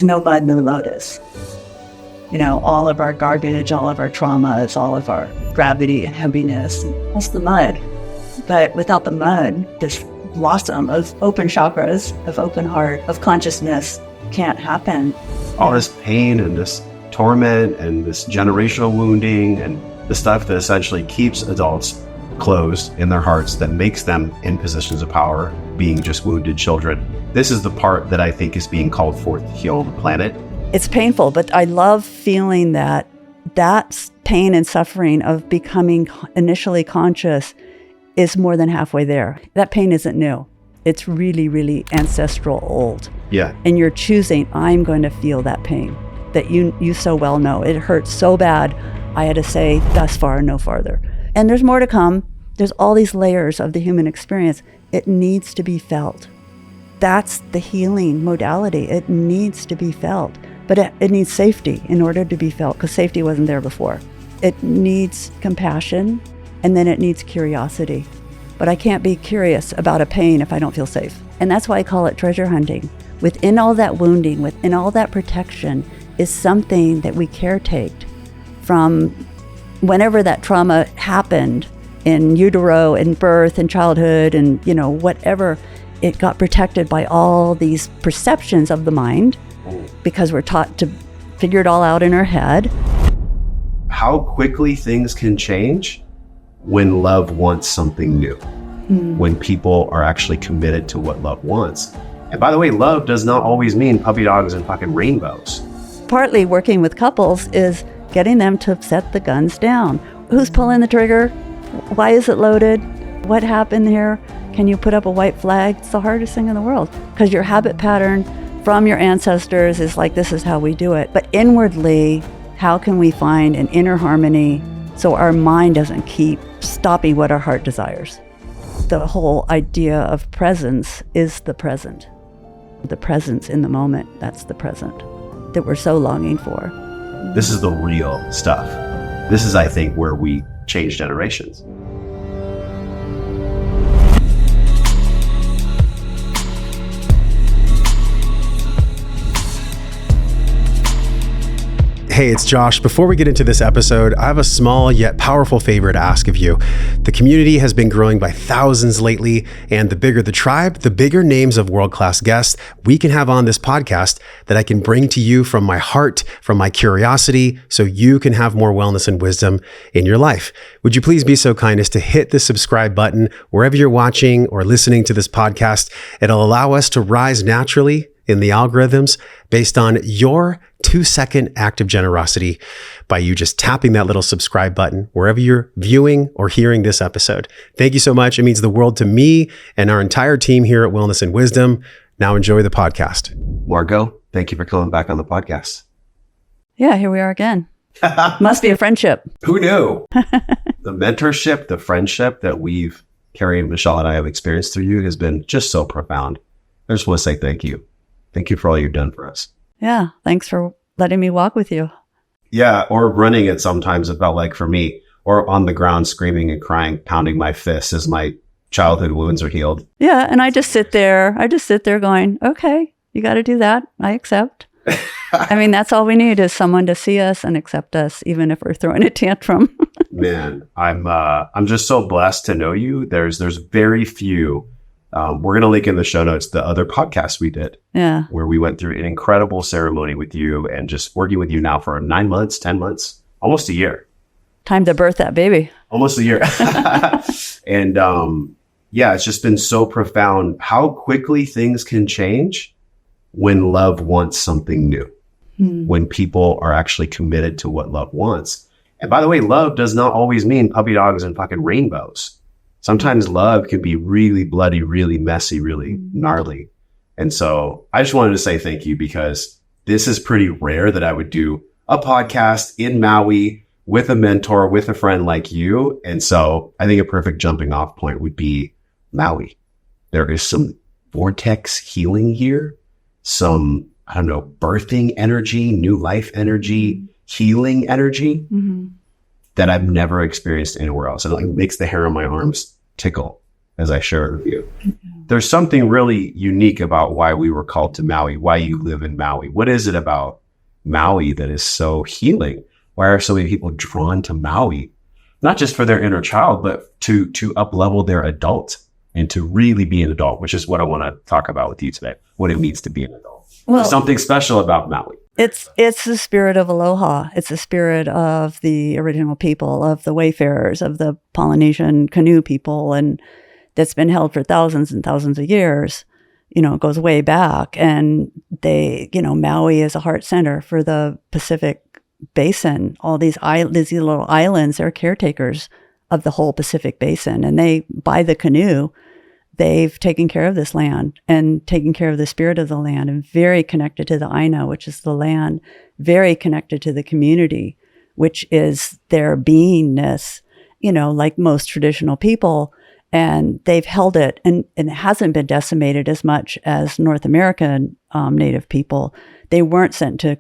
No mud, no lotus. All of our garbage, all of our traumas, all of our gravity and heaviness, that's the mud. But without the mud, this blossom of open chakras, of open heart, of consciousness can't happen. All this pain and this torment and this generational wounding and the stuff that essentially keeps adults closed in their hearts, that makes them in positions of power, being just wounded children. This is the part that I think is being called forth to heal the planet. It's painful, but I love feeling that pain and suffering of becoming initially conscious is more than halfway there. That pain isn't new. It's really, really ancestral old. Yeah. And you're choosing, I'm going to feel that pain that you so well know. It hurts so bad. I had to say thus far and no farther. And there's more to come. There's all these layers of the human experience. It needs to be felt. That's the healing modality. It needs to be felt. But it needs safety in order to be felt, because safety wasn't there before. It needs compassion, and then it needs curiosity. But I can't be curious about a pain if I don't feel safe. And that's why I call it treasure hunting. Within all that wounding, within all that protection, is something that we caretake from whenever that trauma happened in utero, in birth, in childhood, and whatever. It got protected by all these perceptions of the mind, because we're taught to figure it all out in our head. How quickly things can change when love wants something new, when people are actually committed to what love wants. And by the way, love does not always mean puppy dogs and fucking rainbows. Partly working with couples is getting them to set the guns down. Who's pulling the trigger? Why is it loaded? What happened here? Can you put up a white flag? It's the hardest thing in the world, because your habit pattern from your ancestors is like, this is how we do it. But inwardly, how can we find an inner harmony so our mind doesn't keep stopping what our heart desires? The whole idea of presence is the present. The presence in the moment, that's the present that we're so longing for. This is the real stuff. This is, I think, where we change generations. Hey, it's Josh. Before we get into this episode, I have a small yet powerful favor to ask of you. The community has been growing by thousands lately, and the bigger the tribe, the bigger names of world-class guests we can have on this podcast that I can bring to you from my heart, from my curiosity, so you can have more wellness and wisdom in your life. Would you please be so kind as to hit the subscribe button wherever you're watching or listening to this podcast? It'll allow us to rise naturally in the algorithms based on your 2-second act of generosity by you just tapping that little subscribe button wherever you're viewing or hearing this episode. Thank you so much. It means the world to me and our entire team here at Wellness and Wisdom. Now enjoy the podcast. Margo, thank you for coming back on the podcast. Yeah, here we are again. Must be a friendship. Who knew? The mentorship, the friendship that Carrie and Michelle and I have experienced through you has been just so profound. I just want to say thank you. Thank you for all you've done for us. Yeah, thanks for letting me walk with you. Yeah, or running it sometimes, it felt like for me, or on the ground screaming and crying, pounding my fists as my childhood wounds are healed. Yeah, and I just sit there going, okay, you got to do that. I accept. I mean, that's all we need is someone to see us and accept us, even if we're throwing a tantrum. Man, I'm just so blessed to know you. There's very few. We're going to link in the show notes the other podcasts we did, where we went through an incredible ceremony with you and just working with you now for 9 months, 10 months, almost a year. Time to birth that baby. Almost a year. And it's just been so profound how quickly things can change when love wants something new, when people are actually committed to what love wants. And by the way, love does not always mean puppy dogs and fucking rainbows. Sometimes love can be really bloody, really messy, really gnarly. And so I just wanted to say thank you, because this is pretty rare that I would do a podcast in Maui with a mentor, with a friend like you. And so I think a perfect jumping off point would be Maui. There is some vortex healing here, some, birthing energy, new life energy, healing energy. That I've never experienced anywhere else. And it makes the hair on my arms tickle as I share it with you. there's something really unique about why we were called to Maui, why you live in Maui. What is it about Maui that is so healing? Why are so many people drawn to Maui? Not just for their inner child, but to up-level their adult and to really be an adult, which is what I want to talk about with you today, what it means to be an adult. Well, there's something special about Maui. It's the spirit of aloha. It's the spirit of the original people, of the wayfarers, of the Polynesian canoe people, and that's been held for thousands and thousands of years. You know, it goes way back. And Maui is a heart center for the Pacific Basin. All these little islands, they're caretakers of the whole Pacific Basin. And they, by the canoe, they've taken care of this land and taken care of the spirit of the land, and very connected to the Aina, which is the land, very connected to the community, which is their beingness, like most traditional people. And they've held it, and it hasn't been decimated as much as North American Native people. They weren't sent to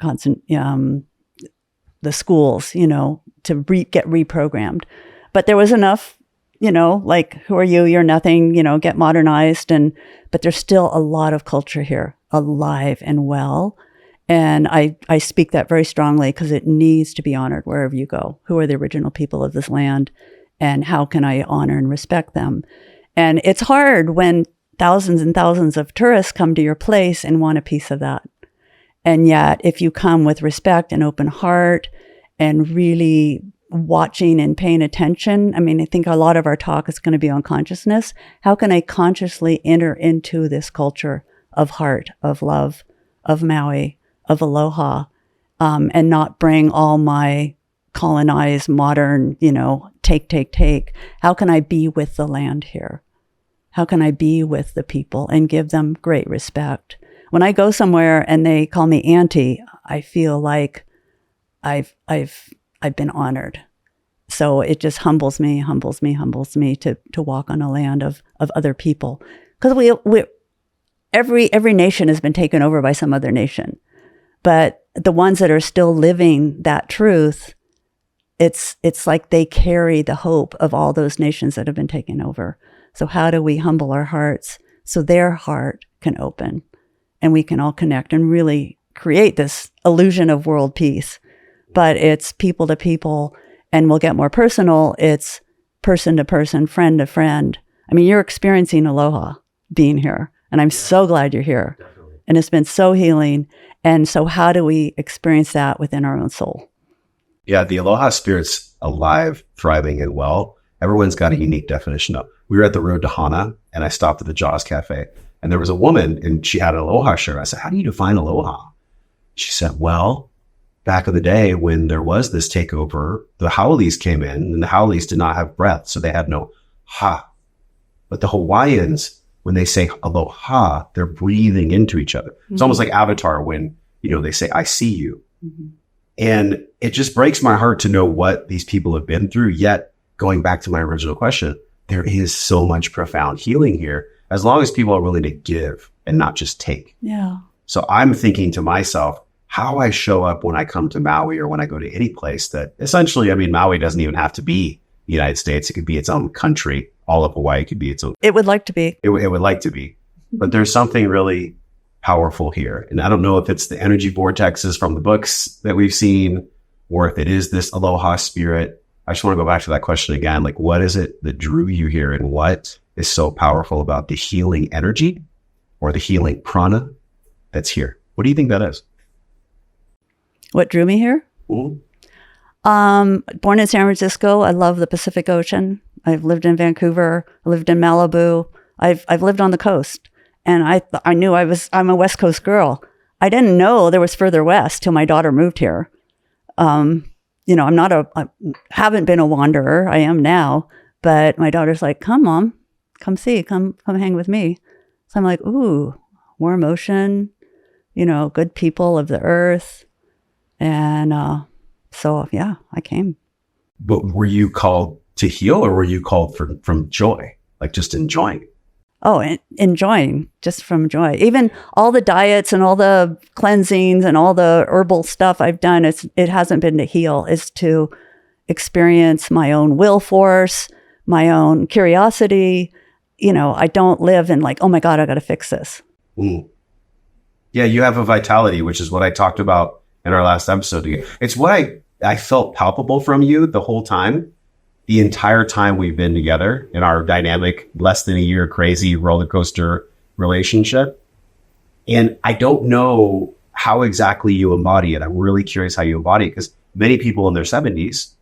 the schools, to get reprogrammed. But there was enough, like, who are you? You're nothing, get modernized. But there's still a lot of culture here, alive and well. And I speak that very strongly because it needs to be honored wherever you go. Who are the original people of this land? And how can I honor and respect them? And it's hard when thousands and thousands of tourists come to your place and want a piece of that. And yet, if you come with respect and open heart and really watching and paying attention, I think a lot of our talk is going to be on consciousness. How can I consciously enter into this culture of heart, of love, of Maui, of aloha, and not bring all my colonized, modern, take. How can I be with the land here? How can I be with the people and give them great respect? When I go somewhere and they call me auntie, I feel like I've been honored. So it just humbles me to walk on a land of other people. Because every nation has been taken over by some other nation. But the ones that are still living that truth, it's like they carry the hope of all those nations that have been taken over. So how do we humble our hearts so their heart can open and we can all connect and really create this illusion of world peace? But it's people to people, and we'll get more personal. It's person to person, friend to friend. You're experiencing aloha being here, and I'm so glad you're here. Definitely. And it's been so healing. And so how do we experience that within our own soul? Yeah, the aloha spirit's alive, thriving, and well. Everyone's got a unique definition of. We were at the road to Hana, and I stopped at the Jaws Cafe, and there was a woman, and she had an aloha shirt. I said, "How do you define aloha?" She said, "Well, back in the day when there was this takeover, the Haoles came in, and the Haoles did not have breath, so they had no ha. But the Hawaiians, when they say aloha, they're breathing into each other. Mm-hmm. It's almost like Avatar when, they say, 'I see you.'" Mm-hmm. And it just breaks my heart to know what these people have been through. Yet, going back to my original question, there is so much profound healing here, as long as people are willing to give and not just take. Yeah. So I'm thinking to myself, how I show up when I come to Maui or when I go to any place that essentially, Maui doesn't even have to be the United States. It could be its own country. All of Hawaii could be its own. It would like to be. It would like to be. But there's something really powerful here. And I don't know if it's the energy vortexes from the books that we've seen, or if it is this aloha spirit. I just want to go back to that question again. Like, what is it that drew you here, and what is so powerful about the healing energy or the healing prana that's here? What do you think that is? What drew me here? Mm-hmm. Born in San Francisco. I love the Pacific Ocean. I've lived in Vancouver. I lived in Malibu. I've lived on the coast. And I knew I'm a West Coast girl. I didn't know there was further west till my daughter moved here. I haven't been a wanderer. I am now, but my daughter's like, "Come, Mom, come hang with me." So I'm like, "Ooh, warm ocean, good people of the earth." And so, yeah, I came. But were you called to heal, or were you called from joy, like just enjoying? Oh, enjoying, just from joy. Even all the diets and all the cleansings and all the herbal stuff I've done, it hasn't been to heal. It's to experience my own will force, my own curiosity, I don't live in like, oh my God, I got to fix this. Mm. Yeah, you have a vitality, which is what I talked about in our last episode. It's what I felt palpable from you the whole time, the entire time we've been together in our dynamic, less than a year, crazy roller coaster relationship. And I don't know how exactly you embody it. I'm really curious how you embody it, because many people in their 70s,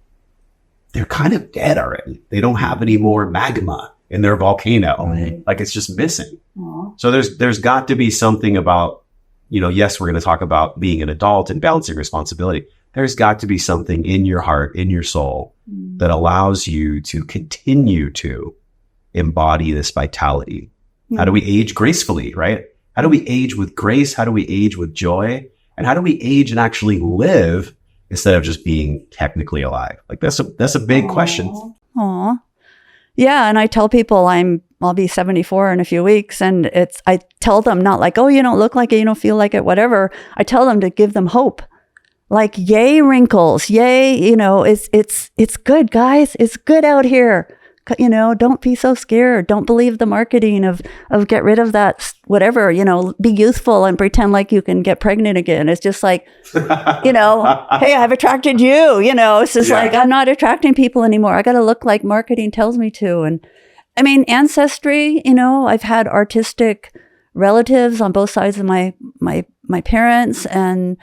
they're kind of dead already. They don't have any more magma in their volcano. Right. Like it's just missing. Aww. So there's got to be something about, yes, we're going to talk about being an adult and balancing responsibility. There's got to be something in your heart, in your soul, that allows you to continue to embody this vitality. How do we age gracefully, right? How do we age with grace? How do we age with joy? And how do we age and actually live instead of just being technically alive? Like that's a big question. Aw. Yeah. And I tell people I'll be 74 in a few weeks. And I tell them not like, oh, you don't look like it, you don't feel like it, whatever. I tell them to give them hope. Like, yay, wrinkles, yay, it's good, guys. It's good out here. Don't be so scared. Don't believe the marketing of get rid of that, whatever, be youthful and pretend like you can get pregnant again. It's just like, hey, I've attracted you, it's just like, I'm not attracting people anymore. I got to look like marketing tells me to. And I mean, ancestry, I've had artistic relatives on both sides of my parents, and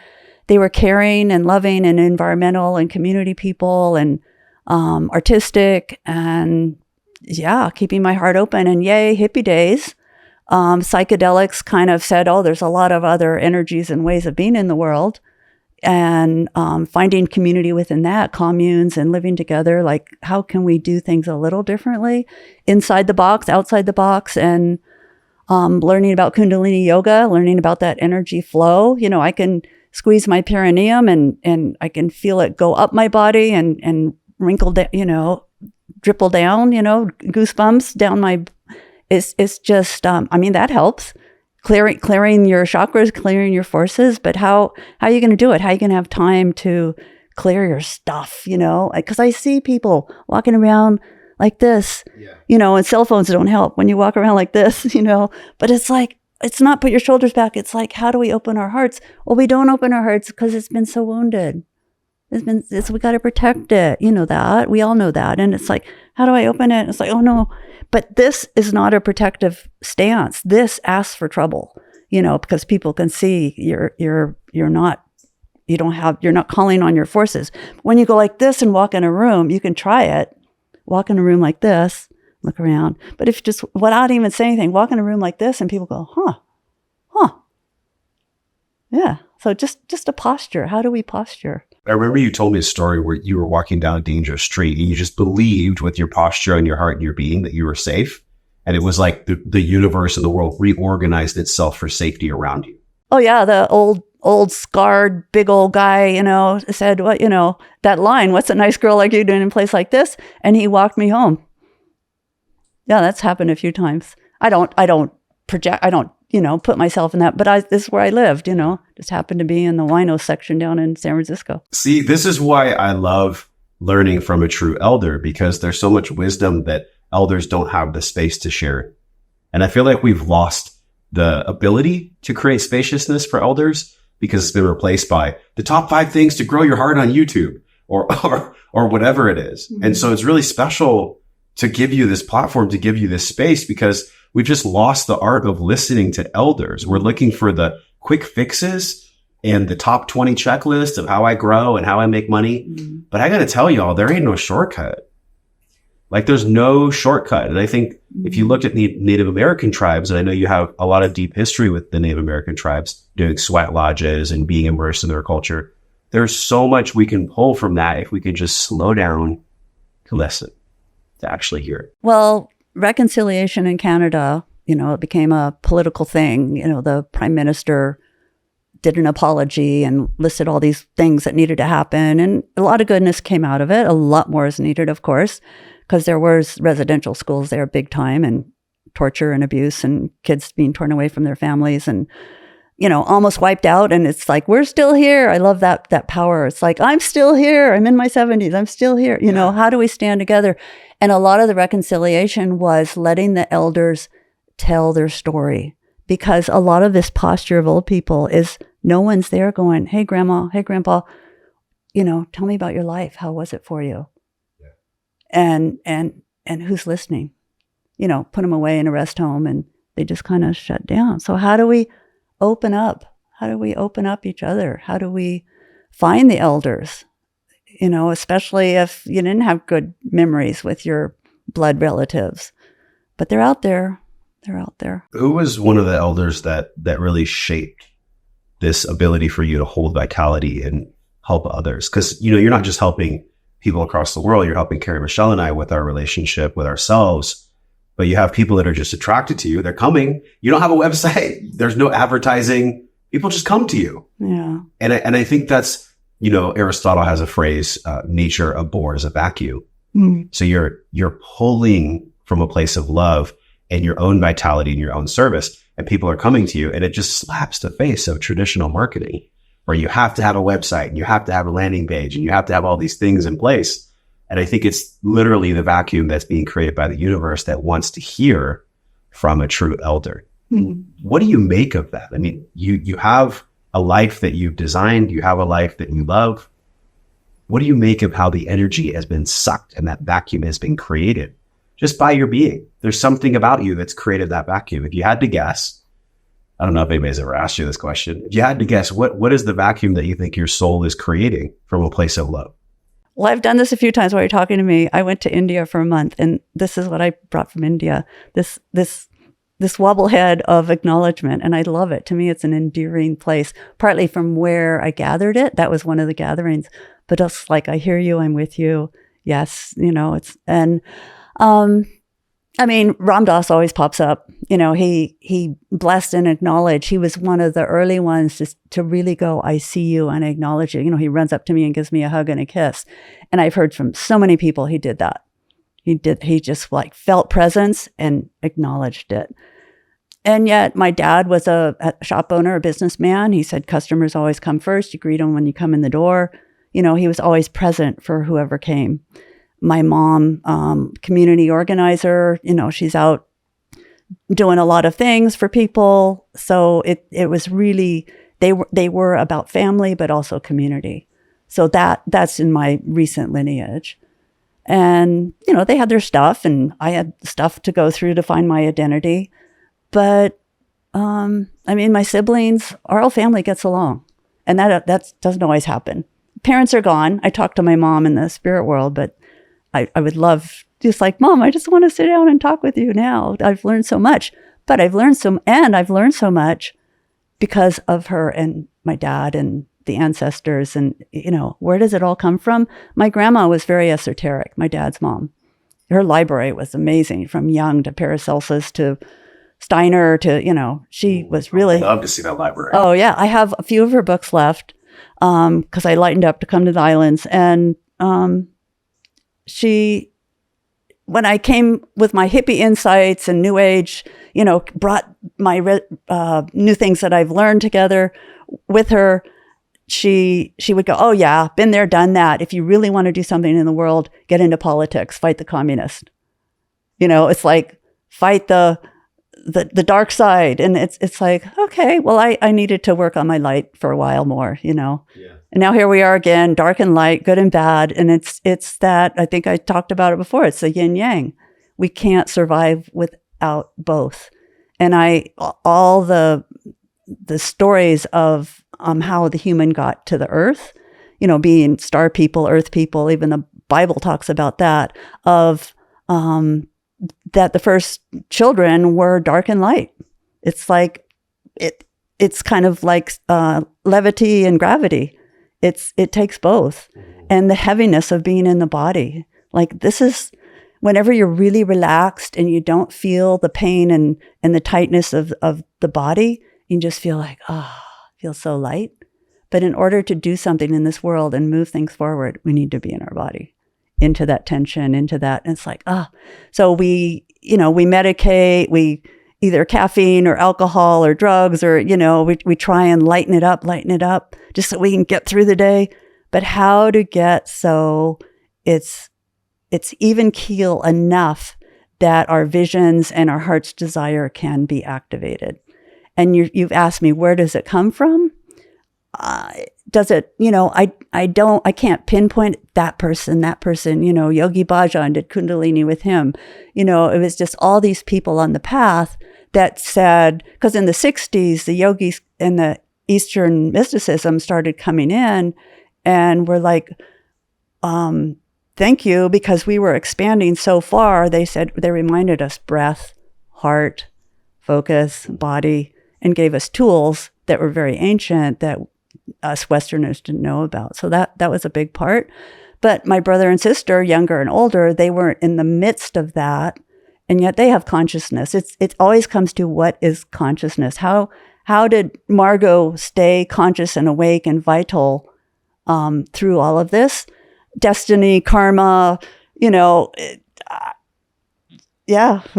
they were caring and loving and environmental and community people and artistic, and keeping my heart open. And yay, hippie days. Psychedelics kind of said, oh, there's a lot of other energies and ways of being in the world, and finding community within that, communes and living together. Like, how can we do things a little differently, inside the box, outside the box, and learning about Kundalini yoga, learning about that energy flow. I can squeeze my perineum and I can feel it go up my body and wrinkle down, dripple down, goosebumps down my, it's just, that helps. Clearing your chakras, clearing your forces, but how are you going to do it? How are you going to have time to clear your stuff, Because I see people walking around like this, and cell phones don't help when you walk around like this, but it's like, it's not put your shoulders back. It's like, how do we open our hearts? Well, we don't open our hearts because it's been so wounded. We got to protect it. That. We all know that. And it's like, how do I open it? It's like, oh no. But this is not a protective stance. This asks for trouble, because people can see you're not calling on your forces. When you go like this and walk in a room, you can try it. Walk in a room like this, look around. But if just without even saying anything, walk in a room like this and people go, huh. Yeah. So just a posture. How do we posture? I remember you told me a story where you were walking down a dangerous street and you just believed with your posture and your heart and your being that you were safe. And it was like the universe and the world reorganized itself for safety around you. Oh yeah. The old scarred big old guy, said, what, that line, what's a nice girl like you doing in a place like this? And he walked me home. Yeah, that's happened a few times. I don't project, I don't, put myself in that, but this is where I lived, just happened to be in the wino section down in San Francisco. See, this is why I love learning from a true elder, because there's so much wisdom that elders don't have the space to share. And I feel like we've lost the ability to create spaciousness for elders because it's been replaced by the top 5 things to grow your heart on YouTube or whatever it is. Mm-hmm. And so it's really special to give you this platform, to give you this space, because we've just lost the art of listening to elders. We're looking for the quick fixes and the top 20 checklist of how I grow and how I make money. Mm-hmm. But I got to tell y'all, there ain't no shortcut. Like there's no shortcut. And I think if you looked at the Native American tribes, and I know you have a lot of deep history with the Native American tribes doing sweat lodges and being immersed in their culture, there's so much we can pull from that if we can just slow down to listen, to actually hear it. Well, reconciliation in Canada, it became a political thing. The prime minister did an apology and listed all these things that needed to happen. And a lot of goodness came out of it. A lot more is needed, of course, because there was residential schools there big time, and torture and abuse and kids being torn away from their families. And almost wiped out. And it's like, we're still here. I love that power. It's like, I'm still here. I'm in my 70s. I'm still here. How do we stand together? And a lot of the reconciliation was letting the elders tell their story, because a lot of this posture of old people is no one's there going, hey, grandma, hey, grandpa, tell me about your life. How was it for you? Yeah. And who's listening? Put them away in a rest home and they just kind of shut down. So how do we open up? How do we open up each other? How do we find the elders? Especially if you didn't have good memories with your blood relatives, but they're out there. They're out there. Who was one of the elders that really shaped this ability for you to hold vitality and help others? Because, you're not just helping people across the world. You're helping Carrie, Michelle, and I with our relationship with ourselves. But you have people that are just attracted to you. They're coming. You don't have a website. There's no advertising. People just come to you. Yeah. And I think that's, Aristotle has a phrase, nature abhors a vacuum. Mm. So you're pulling from a place of love and your own vitality and your own service, and people are coming to you, and it just slaps the face of traditional marketing, where you have to have a website and you have to have a landing page and you have to have all these things in place. And I think it's literally the vacuum that's being created by the universe that wants to hear from a true elder. Mm. What do you make of that? I mean, you have a life that you've designed, you have a life that you love. What do you make of how the energy has been sucked and that vacuum has been created just by your being? There's something about you that's created that vacuum. If you had to guess, I don't know if anybody's ever asked you this question. If you had to guess, what is the vacuum that you think your soul is creating from a place of love? Well, I've done this a few times while you're talking to me. I went to India for a month, and this is what I brought from India. This wobblehead of acknowledgement, and I love it. To me, it's an endearing place, partly from where I gathered it. That was one of the gatherings. But it's like, I hear you, I'm with you. Yes, Ram Dass always pops up. He blessed and acknowledged. He was one of the early ones to really go, I see you and I acknowledge you. He runs up to me and gives me a hug and a kiss. And I've heard from so many people he did that. He just felt presence and acknowledged it. And yet my dad was a shop owner, a businessman. He said, customers always come first. You greet them when you come in the door. He was always present for whoever came. My mom, community organizer, she's out doing a lot of things for people. So it was really, they were about family, but also community. So that's in my recent lineage. And, they had their stuff and I had stuff to go through to find my identity. But, my siblings, our whole family gets along, and that doesn't always happen. Parents are gone. I talk to my mom in the spirit world, but I would love, just like, Mom, I just want to sit down and talk with you now. I've learned so much, but I've learned so much because of her and my dad and the ancestors. And, where does it all come from? My grandma was very esoteric, my dad's mom. Her library was amazing, from Jung to Paracelsus to Steiner to, she was really... I'd love to see that library. Oh, yeah. I have a few of her books left because I lightened up to come to the islands. And when I came with my hippie insights and new age, brought my new things that I've learned together with her, she would go, oh yeah, been there, done that. If you really want to do something in the world, get into politics, fight the communist. It's like, fight the dark side. And it's like, okay, well, I needed to work on my light for a while more, Yeah. And now here we are again, dark and light, good and bad. And it's that, I think I talked about it before, it's the yin yang. We can't survive without both. And all the stories of how the human got to the earth, being star people, earth people, even the Bible talks about that, of that the first children were dark and light. It's like, it's kind of like levity and gravity. It takes both. And the heaviness of being in the body. Like, this is whenever you're really relaxed and you don't feel the pain and the tightness of the body, you just feel like, feel so light. But in order to do something in this world and move things forward, we need to be in our body, into that tension, into that. And it's like, so we medicate, we either caffeine or alcohol or drugs, or, we try and lighten it up just so we can get through the day. But how to get so it's even keel enough that our visions and our heart's desire can be activated. And you've asked me, where does it come from? Does it, I can't pinpoint that person, Yogi Bhajan did Kundalini with him. It was just all these people on the path that said, because in the 60s, the yogis and the Eastern mysticism started coming in, and we're like, thank you, because we were expanding so far. They reminded us breath, heart, focus, body, and gave us tools that were very ancient that us Westerners didn't know about. So that was a big part. But my brother and sister, younger and older, they weren't in the midst of that, and yet they have consciousness. It always comes to what is consciousness. How did Margo stay conscious and awake and vital through all of this? Destiny, karma, who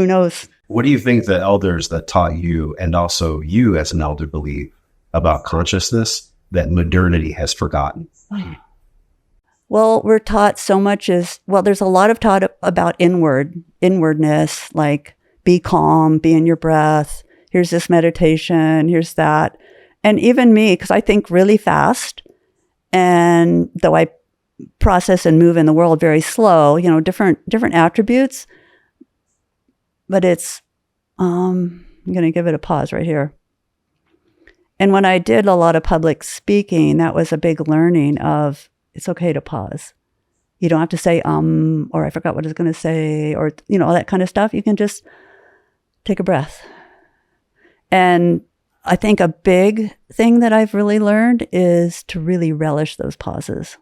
knows? What do you think the elders that taught you, and also you as an elder, believe about consciousness that modernity has forgotten? Well, we're taught so much there's a lot of taught about inwardness, like be calm, be in your breath. Here's this meditation, here's that. And even me, because I think really fast, and though I process and move in the world very slow, different attributes, but it's, I'm going to give it a pause right here. And when I did a lot of public speaking, that was a big learning of, it's okay to pause. You don't have to say, or I forgot what I was going to say, or, all that kind of stuff. You can just take a breath. And I think a big thing that I've really learned is to really relish those pauses,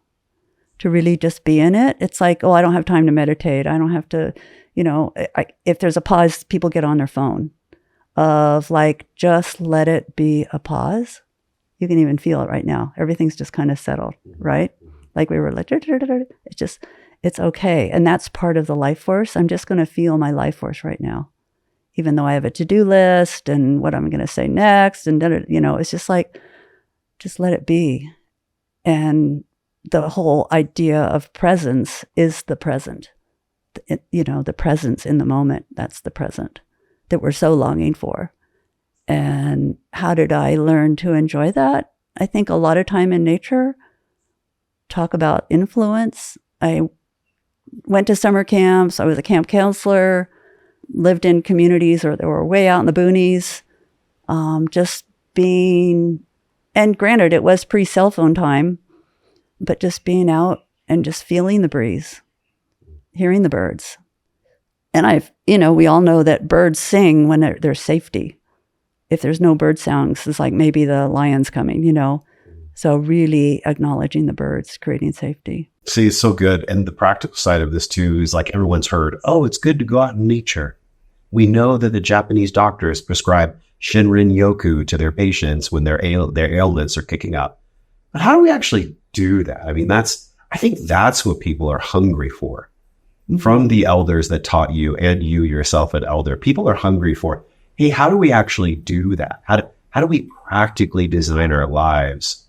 to really just be in it. It's like, I don't have time to meditate. I don't have to, if there's a pause, people get on their phone of like, just let it be a pause. You can even feel it right now. Everything's just kind of settled, right? Like we were like, it's okay. And that's part of the life force. I'm just going to feel my life force right now, even though I have a to-do list and what I'm going to say next. And, it's just like, just let it be. And the whole idea of presence is the present. The presence in the moment, that's the present that we're so longing for. And how did I learn to enjoy that? I think a lot of time in nature. Talk about influence. I went to summer camps. I was a camp counselor, lived in communities or they were way out in the boonies, just being, and granted, it was pre-cell phone time, but just being out and just feeling the breeze, hearing the birds. And we all know that birds sing when there's safety. If there's no bird sounds, it's like maybe the lion's coming, So really acknowledging the birds, creating safety. See, it's so good. And the practical side of this too is like everyone's heard, it's good to go out in nature. We know that the Japanese doctors prescribe Shinrin Yoku to their patients when their ailments are kicking up. But how do we actually do that? I mean, I think that's what people are hungry for. Mm-hmm. From the elders that taught you and you yourself an elder, people are hungry for, hey, how do we actually do that? How do we practically design our lives?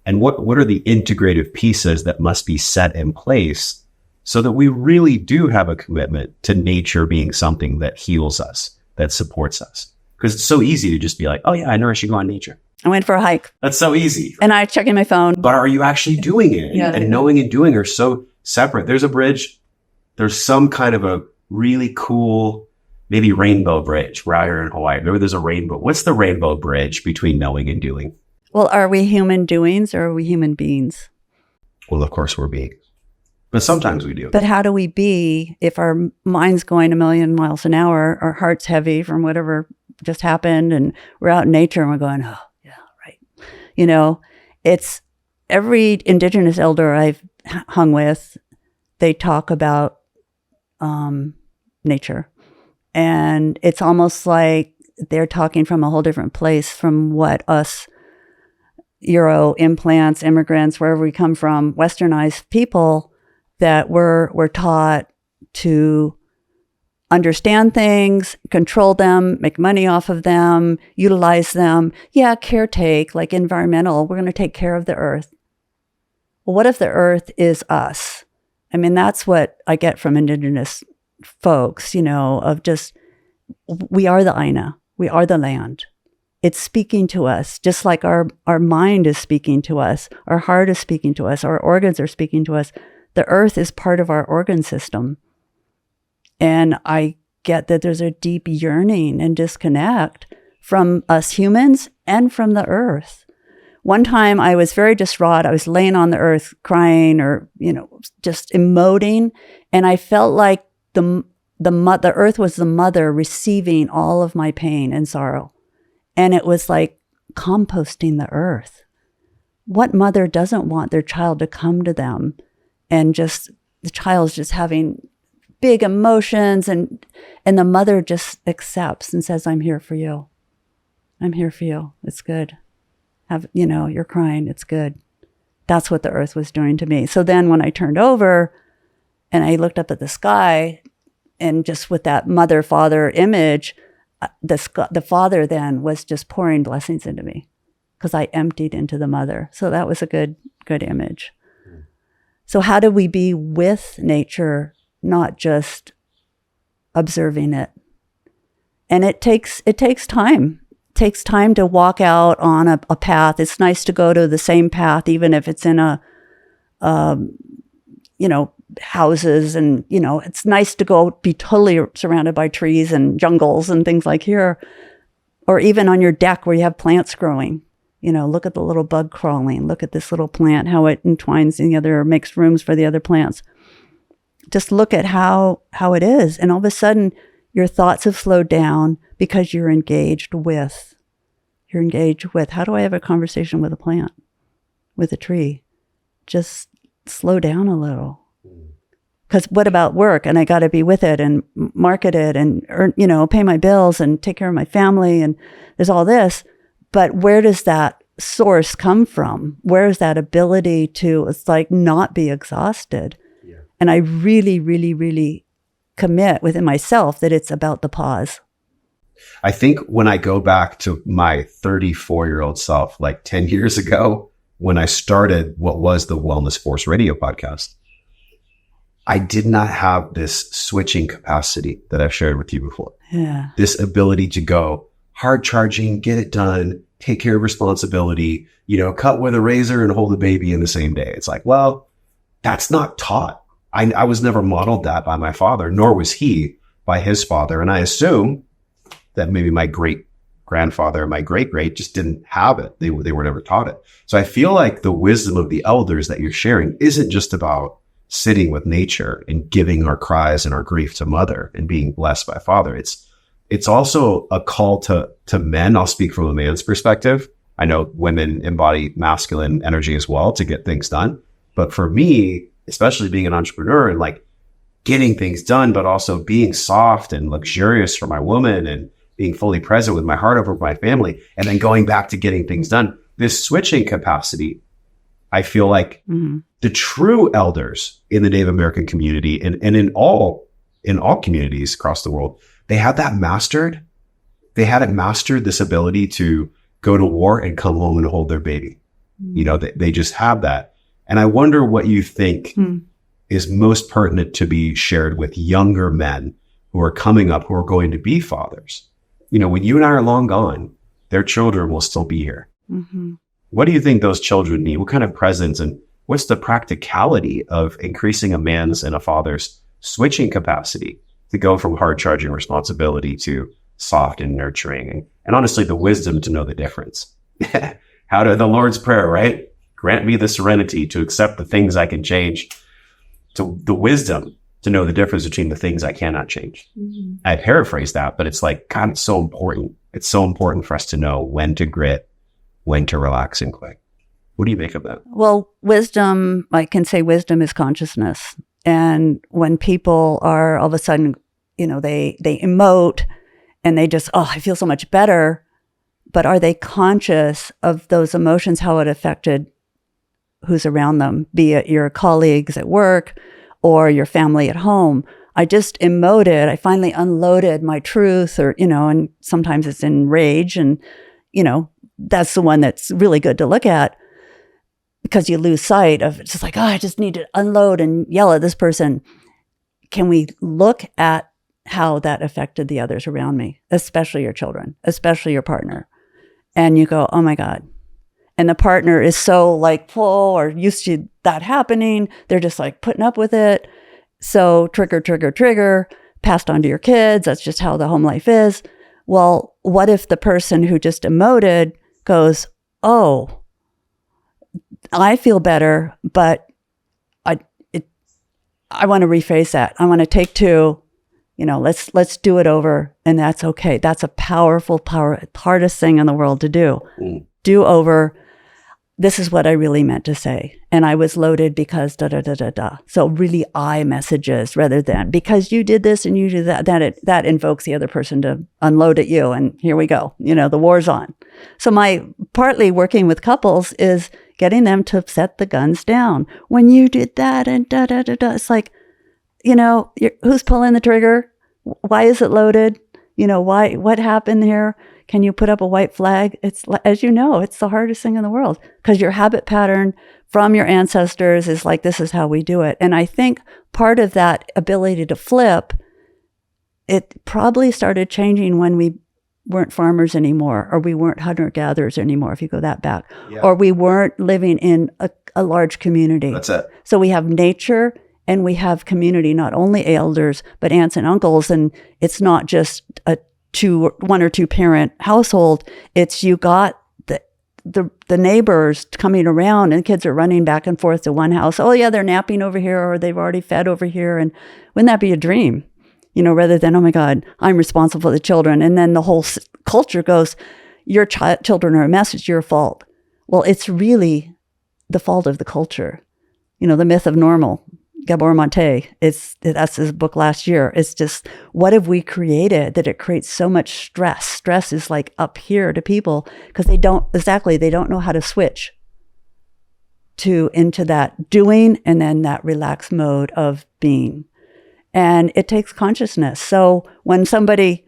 And what are the integrative pieces that must be set in place so that we really do have a commitment to nature being something that heals us, that supports us? Because it's so easy to just be like, I know I should go on nature. I went for a hike. That's so easy. And I check in my phone. But are you actually doing it? Yeah. And knowing and doing are so separate. There's a bridge. There's some kind of a really cool, maybe rainbow bridge. We're out here in Hawaii. Maybe there's a rainbow. What's the rainbow bridge between knowing and doing? Well, are we human doings or are we human beings? Well, of course we're beings. But sometimes we do. But how do we be if our mind's going 1,000,000 miles an hour, our heart's heavy from whatever just happened, and we're out in nature and we're going, oh, yeah, right. It's every Indigenous elder I've hung with, they talk about nature. And it's almost like they're talking from a whole different place from what us Euro implants, immigrants, wherever we come from, westernized people that we're taught to understand things, control them, make money off of them, utilize them. Yeah, caretake, like environmental, we're going to take care of the earth. Well, what if the earth is us? I mean, that's what I get from Indigenous folks, of just, we are the Aina, we are the land. It's speaking to us, just like our mind is speaking to us, our heart is speaking to us, our organs are speaking to us. The earth is part of our organ system. And I get that there's a deep yearning and disconnect from us humans and from the earth. One time I was very distraught. I was laying on the earth crying or, just emoting. And I felt like the earth was the mother receiving all of my pain and sorrow. And it was like composting the earth. What mother doesn't want their child to come to them and just, the child's just having big emotions and the mother just accepts and says, I'm here for you. I'm here for you. It's good. You're crying. It's good. That's what the earth was doing to me. So then when I turned over and I looked up at the sky and just with that mother-father image, the father then was just pouring blessings into me because I emptied into the mother. So that was a good image. So how do we be with nature, not just observing it? And it takes time. It takes time to walk out on a path. It's nice to go to the same path, even if it's in houses and, it's nice to go be totally surrounded by trees and jungles and things like here, or even on your deck where you have plants growing. Look at the little bug crawling. Look at this little plant, how it entwines in the other, makes rooms for the other plants. Just look at how it is. And all of a sudden, your thoughts have slowed down because you're engaged with. How do I have a conversation with a plant, with a tree? Just slow down a little. Because what about work? And I got to be with it and market it and earn, pay my bills and take care of my family. And there's all this. But where does that source come from? Where is that ability to, it's like not be exhausted? Yeah. And I really, really, really commit within myself that it's about the pause. I think when I go back to my 34-year-old self, like 10 years ago, when I started what was the Wellness Force radio podcast, I did not have this switching capacity that I've shared with you before. Yeah. This ability to go hard charging, get it done, take care of responsibility, cut with a razor and hold a baby in the same day. It's like, well, that's not taught. I was never modeled that by my father, nor was he by his father. And I assume that maybe my great grandfather and my great just didn't have it. They were never taught it. So I feel like the wisdom of the elders that you're sharing isn't just about sitting with nature and giving our cries and our grief to mother and being blessed by father. It's also a call to men. I'll speak from a man's perspective. I know women embody masculine energy as well to get things done. But for me, especially being an entrepreneur and like getting things done, but also being soft and luxurious for my woman and being fully present with my heart over my family, and then going back to getting things done, this switching capacity, I feel like the true elders in the Native American community and in all communities across the world, they had that mastered. They had it mastered, this ability to go to war and come home and hold their baby. They just have that. And I wonder what you think is most pertinent to be shared with younger men who are coming up, who are going to be fathers. When you and I are long gone, their children will still be here. Mm-hmm. What do you think those children need? What kind of presence and what's the practicality of increasing a man's and a father's switching capacity to go from hard charging responsibility to soft and nurturing? And honestly, the wisdom to know the difference. How to the Lord's Prayer, right? Grant me the serenity to accept the things I can change, to the wisdom to know the difference between the things I cannot change. Mm-hmm. I paraphrase that, but it's like, God, it's so important. It's so important for us to know when to grit, when to relax and quit. What do you make of that? Well, wisdom, I can say wisdom is consciousness. And when people are all of a sudden, they emote and they just, I feel so much better. But are they conscious of those emotions, how it affected who's around them, be it your colleagues at work or your family at home? I just emoted. I finally unloaded my truth, or, and sometimes it's in rage. And, that's the one that's really good to look at, because you lose sight of it's just like, oh, I just need to unload and yell at this person. Can we look at how that affected the others around me, especially your children, especially your partner? And you go, oh my God. And the partner is so like full or used to that happening. They're just like putting up with it. So trigger, passed on to your kids. That's just how the home life is. Well, what if the person who just emoted goes, oh, I feel better, but I want to rephrase that. I want to take two, let's do it over, and that's okay. That's a powerful, hardest thing in the world to do. Do over. This is what I really meant to say. And I was loaded because da-da-da-da-da. So really I messages rather than because you did this and you did that, that invokes the other person to unload at you. And here we go. The war's on. So my partly working with couples is getting them to set the guns down. When you did that and da-da-da-da, it's like, who's pulling the trigger? Why is it loaded? Why, what happened here? Can you put up a white flag? It's, as you know, it's the hardest thing in the world, because your habit pattern from your ancestors is like, this is how we do it. And I think part of that ability to flip, it probably started changing when we weren't farmers anymore, or we weren't hunter-gatherers anymore, if you go that back, or we weren't living in a large community. That's it. So we have nature and we have community, not only elders, but aunts and uncles. And it's not just one or two parent household. It's you got the neighbors coming around, and kids are running back and forth to one house. Oh yeah, they're napping over here, or they've already fed over here. And wouldn't that be a dream? Rather than, oh my God, I'm responsible for the children. And then the whole culture goes, your children are a mess, it's your fault. Well, it's really the fault of the culture. The myth of normal. Gabor Mate, that's his book last year. It's just, what have we created that it creates so much stress? Stress is like up here to people because they don't know how to switch into that doing and then that relaxed mode of being. And it takes consciousness. So when somebody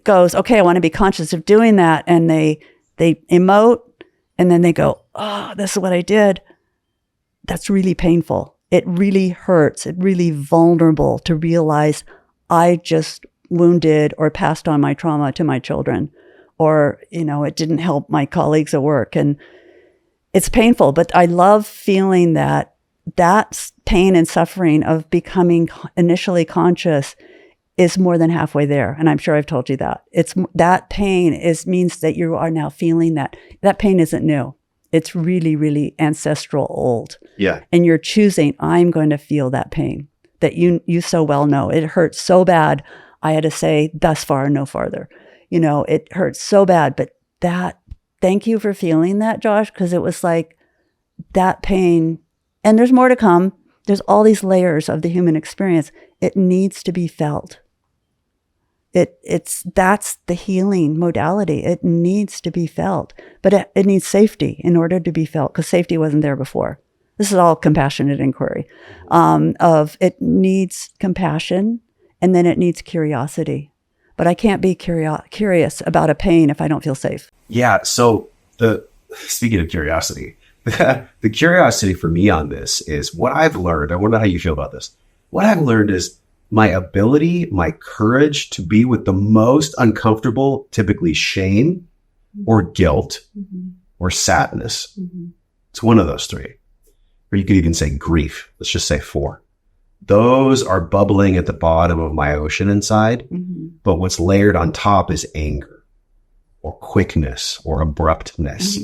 goes, okay, I want to be conscious of doing that, and they emote, and then they go, oh, this is what I did. That's really painful. It really hurts. It's really vulnerable to realize I just wounded or passed on my trauma to my children, or, it didn't help my colleagues at work. And it's painful, but I love feeling that pain and suffering of becoming initially conscious is more than halfway there. And I'm sure I've told you that. That pain means that you are now feeling that. That pain isn't new. It's really, really ancestral old. Yeah. And you're choosing, I'm going to feel that pain that you so well know. It hurts so bad. I had to say thus far, no farther. It hurts so bad, but thank you for feeling that, Josh, because it was like that pain, and there's more to come. There's all these layers of the human experience. It needs to be felt. That's the healing modality. It needs to be felt, but it needs safety in order to be felt, because safety wasn't there before. This is all compassionate inquiry. It needs compassion, and then it needs curiosity. But I can't be curious about a pain if I don't feel safe. Yeah. So speaking of curiosity, the curiosity for me on this is what I've learned. I wonder how you feel about this. What I've learned is my ability, my courage to be with the most uncomfortable, typically shame or guilt or sadness. It's one of those three. Or you could even say grief. Let's just say 4. Those are bubbling at the bottom of my ocean inside. But what's layered on top is anger or quickness or abruptness.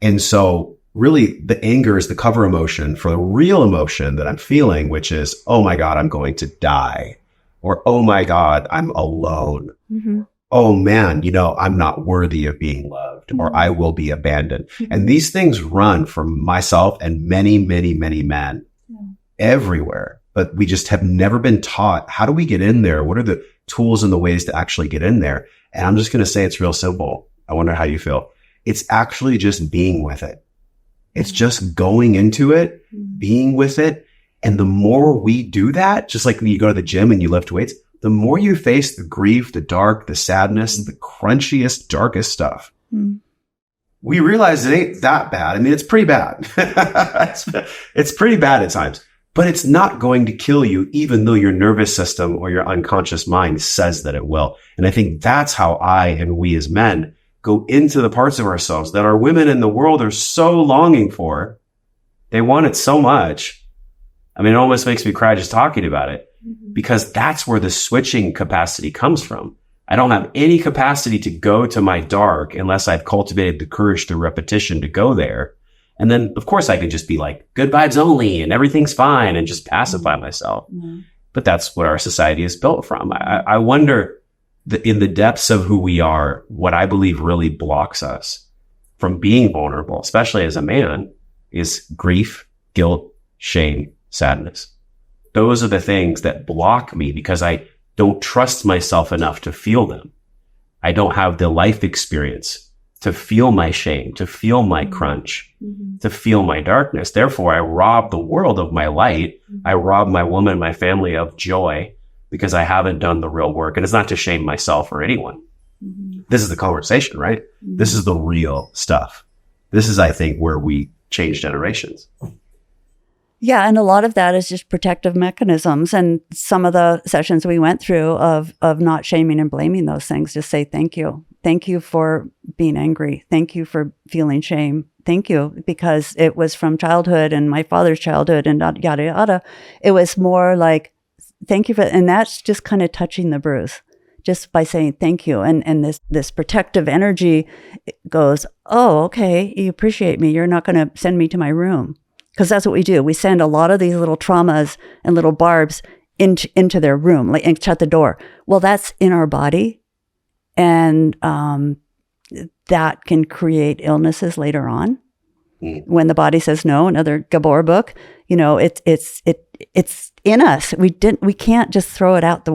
And so really the anger is the cover emotion for the real emotion that I'm feeling, which is, oh my God, I'm going to die. Or, oh my God, I'm alone. Oh man, I'm not worthy of being loved, or I will be abandoned. And these things run from myself and many, many, many men everywhere. But we just have never been taught, how do we get in there? What are the tools and the ways to actually get in there? And I'm just going to say it's real simple. I wonder how you feel. It's actually just being with it. It's just going into it, being with it, And the more we do that, just like when you go to the gym and you lift weights, the more you face the grief, the dark, the sadness, the crunchiest, darkest stuff. We realize it ain't that bad. I mean, it's pretty bad. It's pretty bad at times, but it's not going to kill you, even though your nervous system or your unconscious mind says that it will. And I think that's how I and we as men go into the parts of ourselves that our women in the world are so longing for. They want it so much. I mean, it almost makes me cry just talking about it, because that's where the switching capacity comes from. I don't have any capacity to go to my dark unless I've cultivated the courage through repetition to go there. And then, of course, I can just be like, good vibes only and everything's fine and just pacify myself. But that's what our society is built from. I wonder in the depths of who we are, what I believe really blocks us from being vulnerable, especially as a man, is grief, guilt, shame, sadness. Those are the things that block me because I don't trust myself enough to feel them. I don't have the life experience to feel my shame, to feel my crunch, to feel my darkness. Therefore, I rob the world of my light. I rob my woman, my family of joy because I haven't done the real work. And it's not to shame myself or anyone. This is the conversation, right? This is the real stuff. This is, I think, where we change generations. Yeah, and a lot of that is just protective mechanisms. And some of the sessions we went through of not shaming and blaming those things, just say thank you. Thank you for being angry. Thank you for feeling shame. Thank you, because it was from childhood and my father's childhood and yada, yada. It was more like, thank you for, and that's just kind of touching the bruise just by saying thank you. And this protective energy goes, oh, okay, you appreciate me. You're not going to send me to my room. Because that's what we do. We send a lot of these little traumas and little barbs into their room, like, and shut the door. Well, that's in our body. And that can create illnesses later on. When the body says no, another Gabor book, it's in us. We can't just throw it out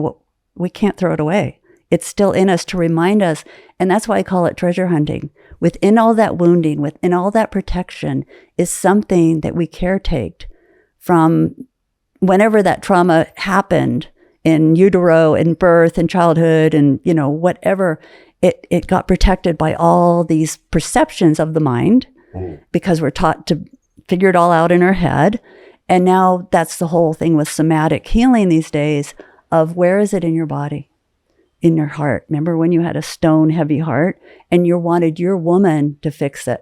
we can't throw it away. It's still in us to remind us. And that's why I call it treasure hunting. Within all that wounding, within all that protection is something that we caretaked from whenever that trauma happened in utero, in birth, in childhood, and, whatever. It got protected by all these perceptions of the mind because we're taught to figure it all out in our head. And now that's the whole thing with somatic healing these days of where is it in your body? In your heart. Remember when you had a stone heavy heart and you wanted your woman to fix it?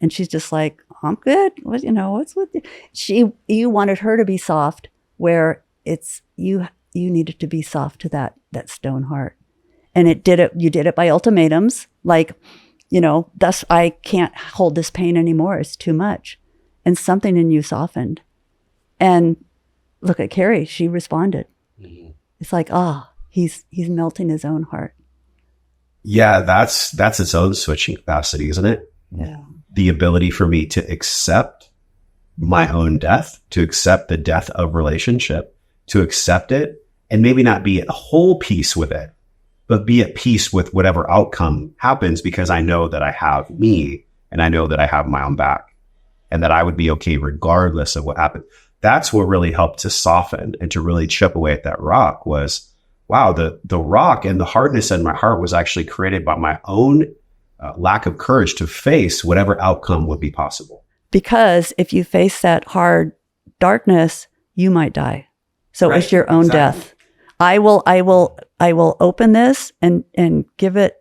And she's just like, I'm good. What's with you? You wanted her to be soft where it's you needed to be soft to that stone heart. And you did it by ultimatums, like, thus I can't hold this pain anymore. It's too much. And something in you softened. And look at Carrie, she responded. It's like, he's melting his own heart. Yeah, that's its own switching capacity, isn't it? Yeah. The ability for me to accept my own death, to accept the death of relationship, to accept it, and maybe not be at whole peace with it, but be at peace with whatever outcome happens because I know that I have me and I know that I have my own back and that I would be okay regardless of what happened. That's what really helped to soften and to really chip away at that rock was, wow, the rock and the hardness in my heart was actually created by my own lack of courage to face whatever outcome would be possible. Because if you face that hard darkness, you might die. So Right, it's your own exactly. death. I will open this and give it,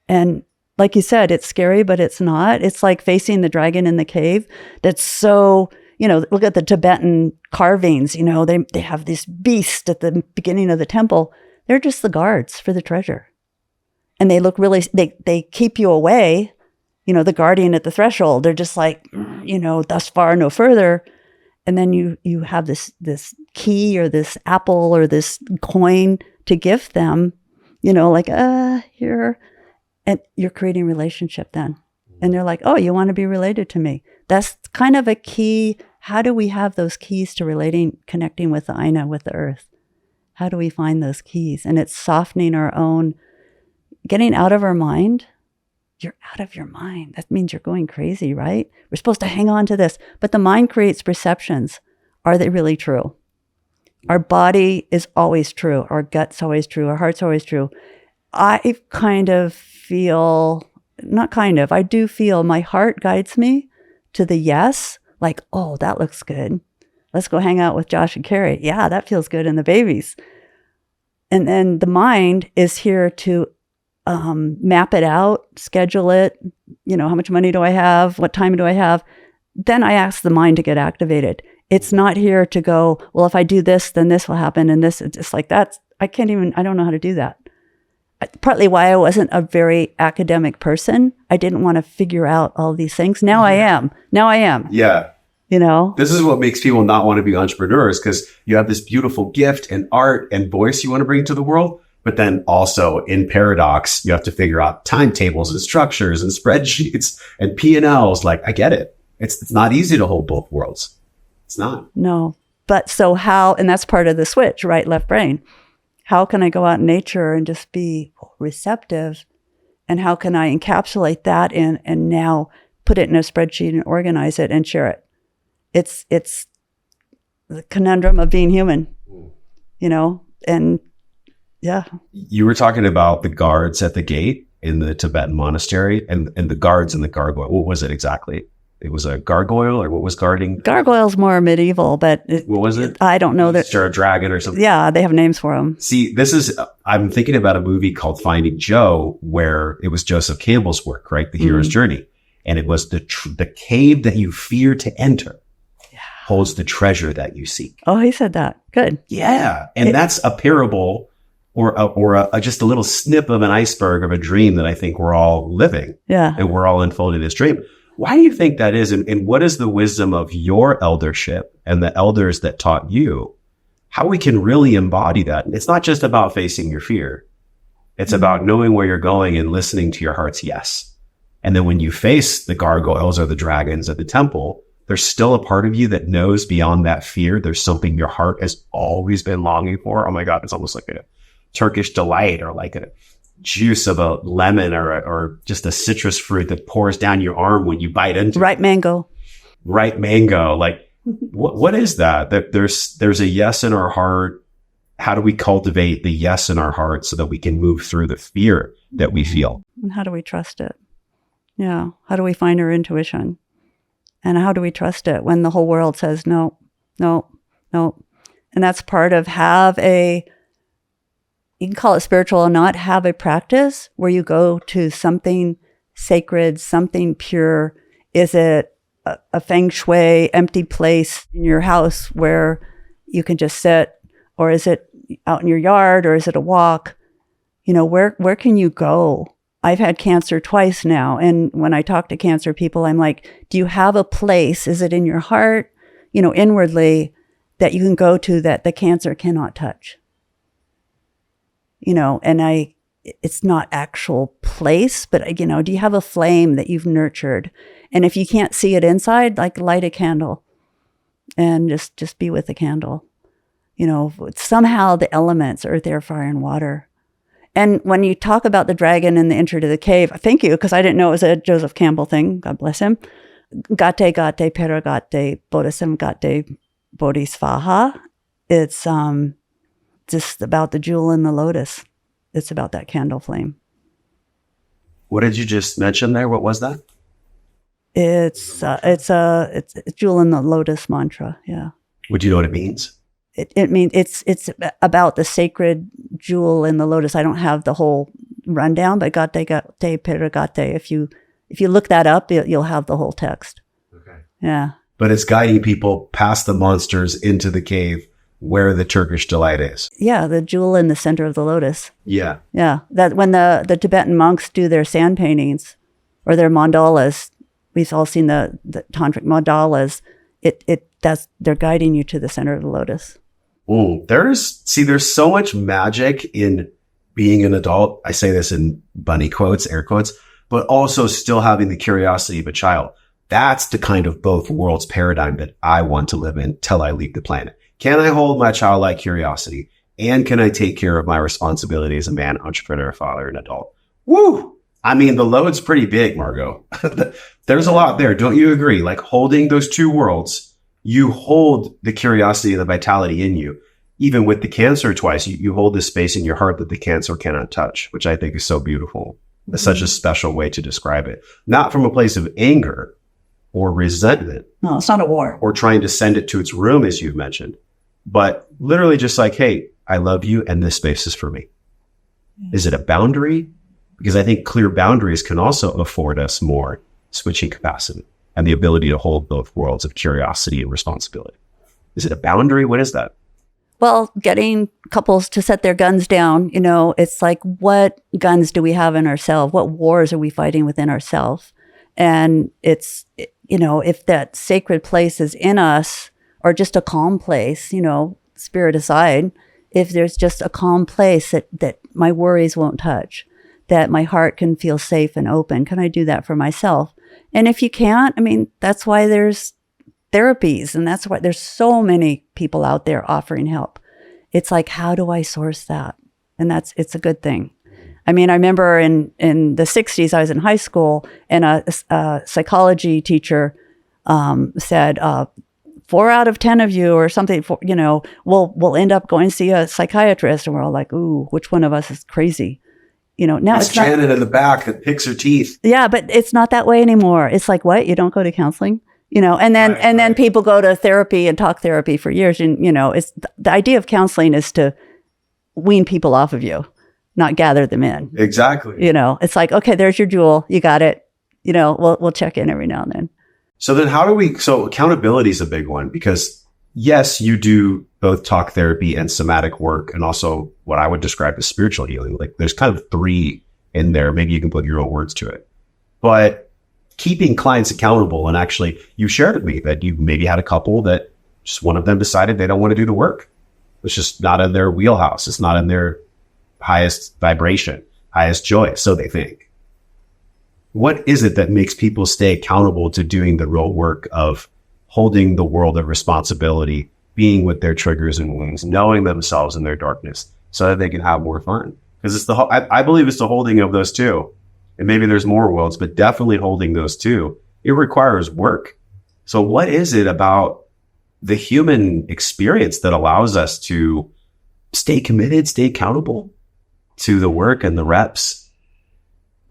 and like you said, it's scary, but it's not. It's like facing the dragon in the cave. That's so, look at the Tibetan carvings, they have this beast at the beginning of the temple. They're just the guards for the treasure. And they look really, they keep you away, the guardian at the threshold. They're just like, thus far, no further. And then you have this key or this apple or this coin to give them, here. And you're creating relationship then. And they're like, oh, you want to be related to me. That's kind of a key. How do we have those keys to connecting with the Aina, with the earth? How do we find those keys? And it's softening our own, getting out of our mind. You're out of your mind. That means you're going crazy, right? We're supposed to hang on to this. But the mind creates perceptions. are they really true? Our body is always true. Our gut's always true. Our heart's always true. I do feel my heart guides me to the yes, like, oh, that looks good. Let's go hang out with Josh and Carrie. Yeah, that feels good. And the babies. And then the mind is here to map it out, schedule it. How much money do I have? What time do I have? Then I ask the mind to get activated. It's not here to go, well, if I do this, then this will happen. And this, it's just like that. I don't know how to do that. Partly why I wasn't a very academic person. I didn't want to figure out all these things. Now I am. Yeah. This is what makes people not want to be entrepreneurs, because you have this beautiful gift and art and voice you want to bring to the world. But then also in paradox, you have to figure out timetables and structures and spreadsheets and P&Ls. Like, I get it. It's not easy to hold both worlds. It's not. No. But so how, and that's part of the switch, right? Left brain. How can I go out in nature and just be receptive? And how can I encapsulate that and now put it in a spreadsheet and organize it and share it? It's the conundrum of being human, and yeah. You were talking about the guards at the gate in the Tibetan monastery and the guards in the gargoyle. What was it exactly? It was a gargoyle, or what was guarding? Gargoyle's more medieval, but what was it? I don't know that. Or a dragon or something. Yeah, they have names for them. See, I'm thinking about a movie called Finding Joe, where it was Joseph Campbell's work, right? The hero's journey. And it was the cave that you fear to enter holds the treasure that you seek. Oh, he said that. Good. Yeah. And that's a parable or just a little snip of an iceberg of a dream that I think we're all living. Yeah. And we're all unfolding this dream. Why do you think that is? And what is the wisdom of your eldership and the elders that taught you how we can really embody that? It's not just about facing your fear. It's about knowing where you're going and listening to your heart's yes. And then when you face the gargoyles or the dragons at the temple, there's still a part of you that knows beyond that fear, there's something your heart has always been longing for. Oh my God, it's almost like a Turkish delight, or like a juice of a lemon, or just a citrus fruit that pours down your arm when you bite into ripe mango. Ripe mango. Like, what is that? That there's a yes in our heart. How do we cultivate the yes in our heart so that we can move through the fear that we feel? And how do we trust it? Yeah. How do we find our intuition? And how do we trust it when the whole world says, no, no, no? And that's part of you can call it spiritual or not, have a practice where you go to something sacred, something pure. Is it a feng shui empty place in your house where you can just sit? Or is it out in your yard? Or is it a walk? Where can you go? I've had cancer twice now. And when I talk to cancer people, I'm like, do you have a place? Is it in your heart, inwardly, that you can go to that the cancer cannot touch? And it's not actual place, but do you have a flame that you've nurtured? And if you can't see it inside, like, light a candle and just be with the candle. Somehow the elements, earth, air, fire, and water. And when you talk about the dragon and the entry to the cave, thank you, because I didn't know it was a Joseph Campbell thing. God bless him. Gate, peragate, bodhisam, gate, bodhisvaha. It's just about the jewel in the lotus. It's about that candle flame. What did you just mention there? What was that? It's jewel in the lotus mantra. Yeah. Would you know what it means? It means it's about the sacred jewel in the lotus. I don't have the whole rundown, but gate peragate. If you look that up, you'll have the whole text. Okay. Yeah. But it's guiding people past the monsters into the cave where the Turkish delight is. Yeah, the jewel in the center of the lotus. Yeah. Yeah. That when the Tibetan monks do their sand paintings or their mandalas, we've all seen the tantric mandalas. They're guiding you to the center of the lotus. There's so much magic in being an adult. I say this in bunny quotes, air quotes, but also still having the curiosity of a child. That's the kind of both worlds paradigm that I want to live in till I leave the planet. Can I hold my childlike curiosity? And can I take care of my responsibility as a man, entrepreneur, father, and adult? Woo! I mean, the load's pretty big, Margo. There's a lot there. Don't you agree? Like, holding those two worlds you hold the curiosity and the vitality in you. Even with the cancer twice, you hold this space in your heart that the cancer cannot touch, which I think is so beautiful. It's such a special way to describe it. Not from a place of anger or resentment. No, it's not a war. Or trying to send it to its room, as you've mentioned. But literally just like, hey, I love you and this space is for me. Is it a boundary? Because I think clear boundaries can also afford us more switching capacity and the ability to hold both worlds of curiosity and responsibility. Is it a boundary? What is that? Well, getting couples to set their guns down, it's like, what guns do we have in ourselves? What wars are we fighting within ourselves? And it's, if that sacred place is in us or just a calm place, spirit aside, if there's just a calm place that my worries won't touch, that my heart can feel safe and open, can I do that for myself? And if you can't, that's why there's therapies, and that's why there's so many people out there offering help. It's like, how do I source that? And it's a good thing. I remember in the 60s, I was in high school, and a psychology teacher said, 4 out of 10 of you or something, will end up going to see a psychiatrist. And we're all like, ooh, which one of us is crazy? Now it's Janet in the back that picks her teeth. Yeah, but it's not that way anymore. It's like, what? You don't go to counseling? And then people go to therapy and talk therapy for years. And, it's the idea of counseling is to wean people off of you, not gather them in. Exactly. It's like, okay, there's your jewel. You got it. We'll check in every now and then. So then so accountability is a big one, because yes, you do both talk therapy and somatic work, and also what I would describe as spiritual healing. Like there's kind of 3 in there. Maybe you can put your own words to it, but keeping clients accountable. And actually you shared with me that you maybe had a couple that just one of them decided they don't want to do the work. It's just not in their wheelhouse. It's not in their highest vibration, highest joy. So they think. What is it that makes people stay accountable to doing the real work of holding the world of responsibility, being with their triggers and wounds, knowing themselves in their darkness so that they can have more fun? Because it's I believe it's the holding of those two. And maybe there's more worlds, but definitely holding those two. It requires work. So what is it about the human experience that allows us to stay committed, stay accountable to the work and the reps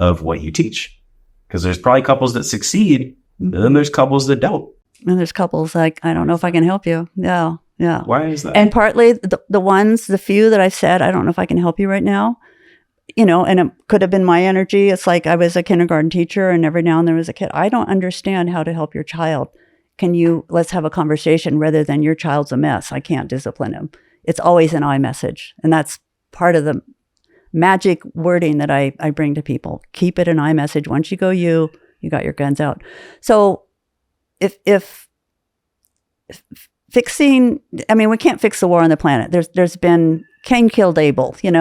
of what you teach? Because there's probably couples that succeed, and then there's couples that don't. And there's couples like, I don't know if I can help you. Yeah. Why is that? And partly the few that I've said, I don't know if I can help you right now, and it could have been my energy. It's like I was a kindergarten teacher, and every now and then there was a kid. I don't understand how to help your child. Let's have a conversation rather than your child's a mess. I can't discipline him. It's always an I message. And that's part of the magic wording that I bring to people. Keep it an I message. Once you go, you got your guns out. So if fixing, we can't fix the war on the planet. There's been Cain killed Abel, in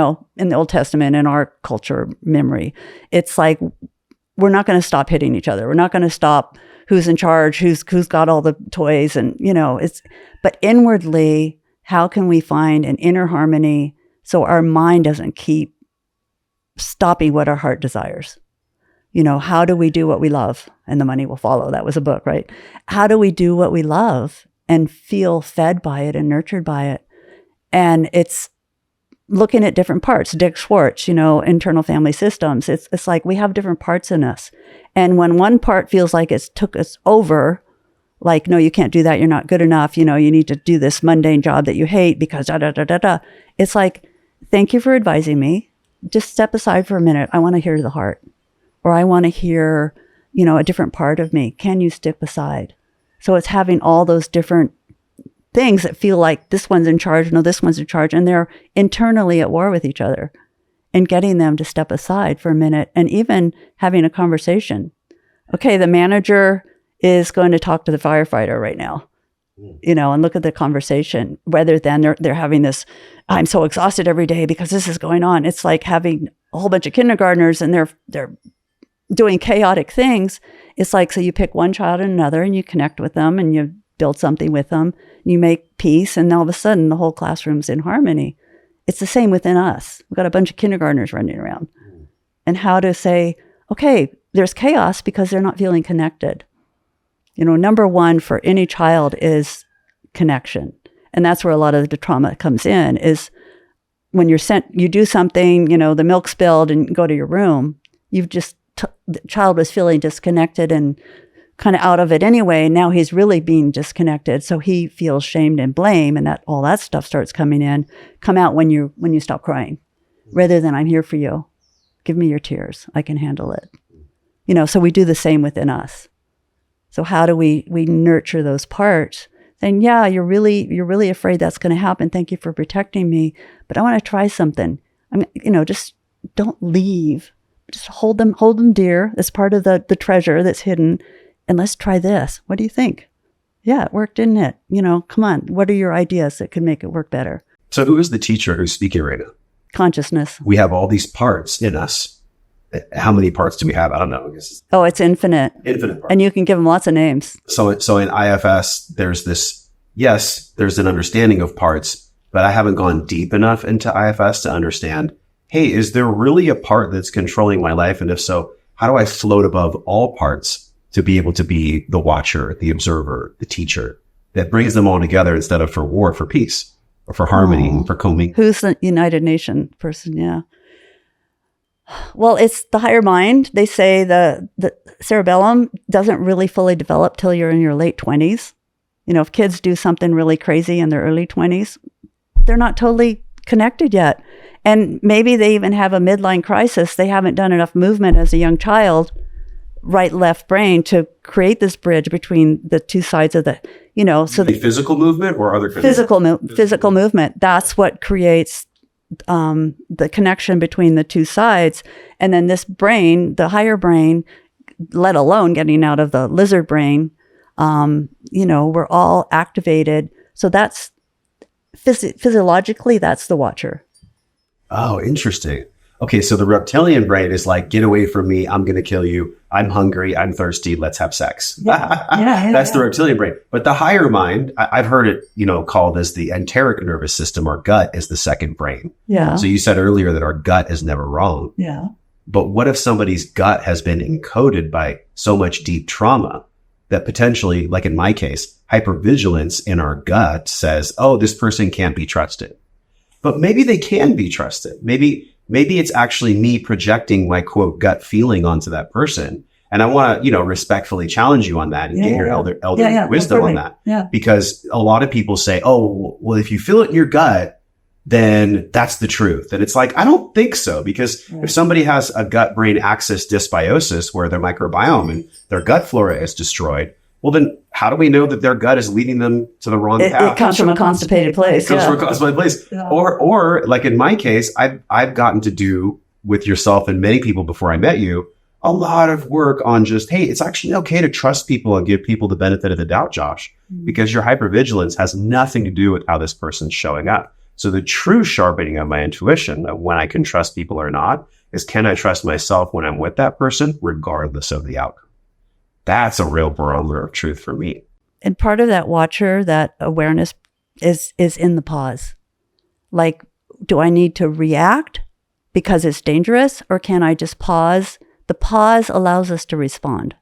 the Old Testament, in our culture memory. It's like, we're not going to stop hitting each other. We're not going to stop who's in charge, who's got all the toys, and but inwardly, how can we find an inner harmony so our mind doesn't keep stopping what our heart desires? How do we do what we love? And the money will follow. That was a book, right? How do we do what we love and feel fed by it and nurtured by it? And it's looking at different parts. Dick Schwartz, internal family systems. It's like we have different parts in us. And when one part feels like it's took us over, like, no, you can't do that. You're not good enough. You need to do this mundane job that you hate because da-da-da-da-da. It's like, thank you for advising me. Just step aside for a minute. I want to hear the heart. Or I want to hear, a different part of me. Can you step aside? So it's having all those different things that feel like this one's in charge, no, this one's in charge, and they're internally at war with each other, and getting them to step aside for a minute and even having a conversation. Okay, the manager is going to talk to the firefighter right now, and look at the conversation rather than they're having this, I'm so exhausted every day because this is going on. It's like having a whole bunch of kindergartners and they're doing chaotic things. It's like, so you pick one child and another and you connect with them and you build something with them, you make peace, and all of a sudden the whole classroom's in harmony. It's the same within us. We've got a bunch of kindergartners running around. And how to say, okay, there's chaos because they're not feeling connected. Number one for any child is connection. And that's where a lot of the trauma comes in, is when you do something, the milk spilled and you go to your room, the child was feeling disconnected and kind of out of it anyway. Now he's really being disconnected. So he feels shamed and blame, and that all that stuff starts come out when you stop crying, rather than I'm here for you. Give me your tears. I can handle it. So we do the same within us. So how do we nurture those parts? Saying, yeah, you're really afraid that's going to happen. Thank you for protecting me, but I want to try something. Just don't leave. Just hold them dear. That's part of the treasure that's hidden. And let's try this. What do you think? Yeah, it worked, didn't it? Come on. What are your ideas that could make it work better? So who is the teacher who's speaking right now? Consciousness. We have all these parts in us. How many parts do we have? I don't know. I guess it's infinite. Infinite parts. And you can give them lots of names. So in IFS, there's there's an understanding of parts, but I haven't gone deep enough into IFS to understand, hey, is there really a part that's controlling my life? And if so, how do I float above all parts to be able to be the watcher, the observer, the teacher that brings them all together instead of for war, for peace, or for harmony, for combing? Who's the United Nations person? Yeah. Well, it's the higher mind. They say the cerebellum doesn't really fully develop till you're in your late 20s. If kids do something really crazy in their early 20s, they're not totally connected yet. And maybe they even have a midline crisis. They haven't done enough movement as a young child, right, left brain, to create this bridge between the two sides of so the physical movement or other physical movement. That's what creates the connection between the two sides. And then this brain, the higher brain, let alone getting out of the lizard brain, we're all activated. So that's physiologically, that's the watcher. Oh, interesting. Okay. So the reptilian brain is like, get away from me. I'm going to kill you. I'm hungry. I'm thirsty. Let's have sex. That's the reptilian brain. But the higher mind, I've heard it, called as the enteric nervous system. Our gut is the second brain. Yeah. So you said earlier that our gut is never wrong. Yeah. But what if somebody's gut has been encoded by so much deep trauma that potentially, like in my case, hypervigilance in our gut says, oh, this person can't be trusted. But maybe they can be trusted. Maybe it's actually me projecting my quote gut feeling onto that person. And I want to, respectfully challenge you on that and get your elder wisdom on that. Yeah. Because a lot of people say, oh, well, if you feel it in your gut, then that's the truth. And it's like, I don't think so, because if somebody has a gut brain axis dysbiosis where their microbiome and their gut flora is destroyed, well, then how do we know that their gut is leading them to the wrong path? It comes from a constipated place. From a constipated place. Yeah. Or like in my case, I've gotten to do with yourself and many people before I met you, a lot of work on just, hey, it's actually okay to trust people and give people the benefit of the doubt, Josh, because your hypervigilance has nothing to do with how this person's showing up. So the true sharpening of my intuition of when I can trust people or not is, can I trust myself when I'm with that person, regardless of the outcome? That's a real barometer of truth for me. And part of that watcher, that awareness is in the pause. Like, do I need to react because it's dangerous, or can I just pause? The pause allows us to respond.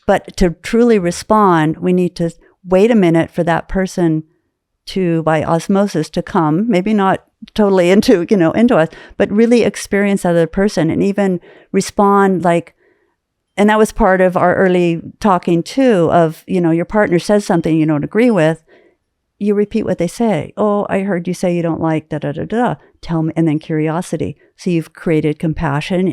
But to truly respond, we need to wait a minute for that person to, by osmosis, to come, maybe not totally into us, but really experience that other person and even respond like. And that was part of our early talking too, of, your partner says something you don't agree with, you repeat what they say. Oh, I heard you say you don't like da-da-da-da. Tell me, and then curiosity. So you've created compassion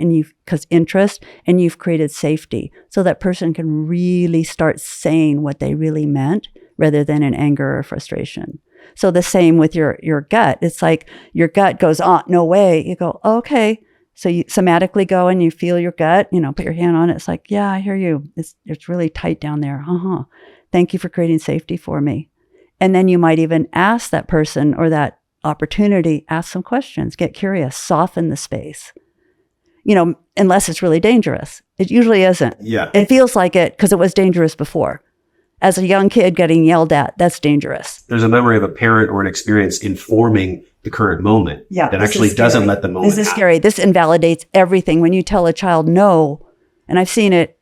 because interest, and you've created safety. So that person can really start saying what they really meant rather than in anger or frustration. So the same with your gut. It's like your gut goes, oh, no way. You go, oh, okay. So you somatically go and you feel your gut, put your hand on it. It's like, yeah, I hear you. It's really tight down there. Thank you for creating safety for me. And then you might even ask that person or that opportunity, ask some questions, get curious, soften the space, unless it's really dangerous. It usually isn't. Yeah. It feels like it because it was dangerous before. As a young kid getting yelled at, that's dangerous. There's a memory of a parent or an experience informing the current moment that actually doesn't let the moment This is scary. This invalidates everything. When you tell a child no, and I've seen it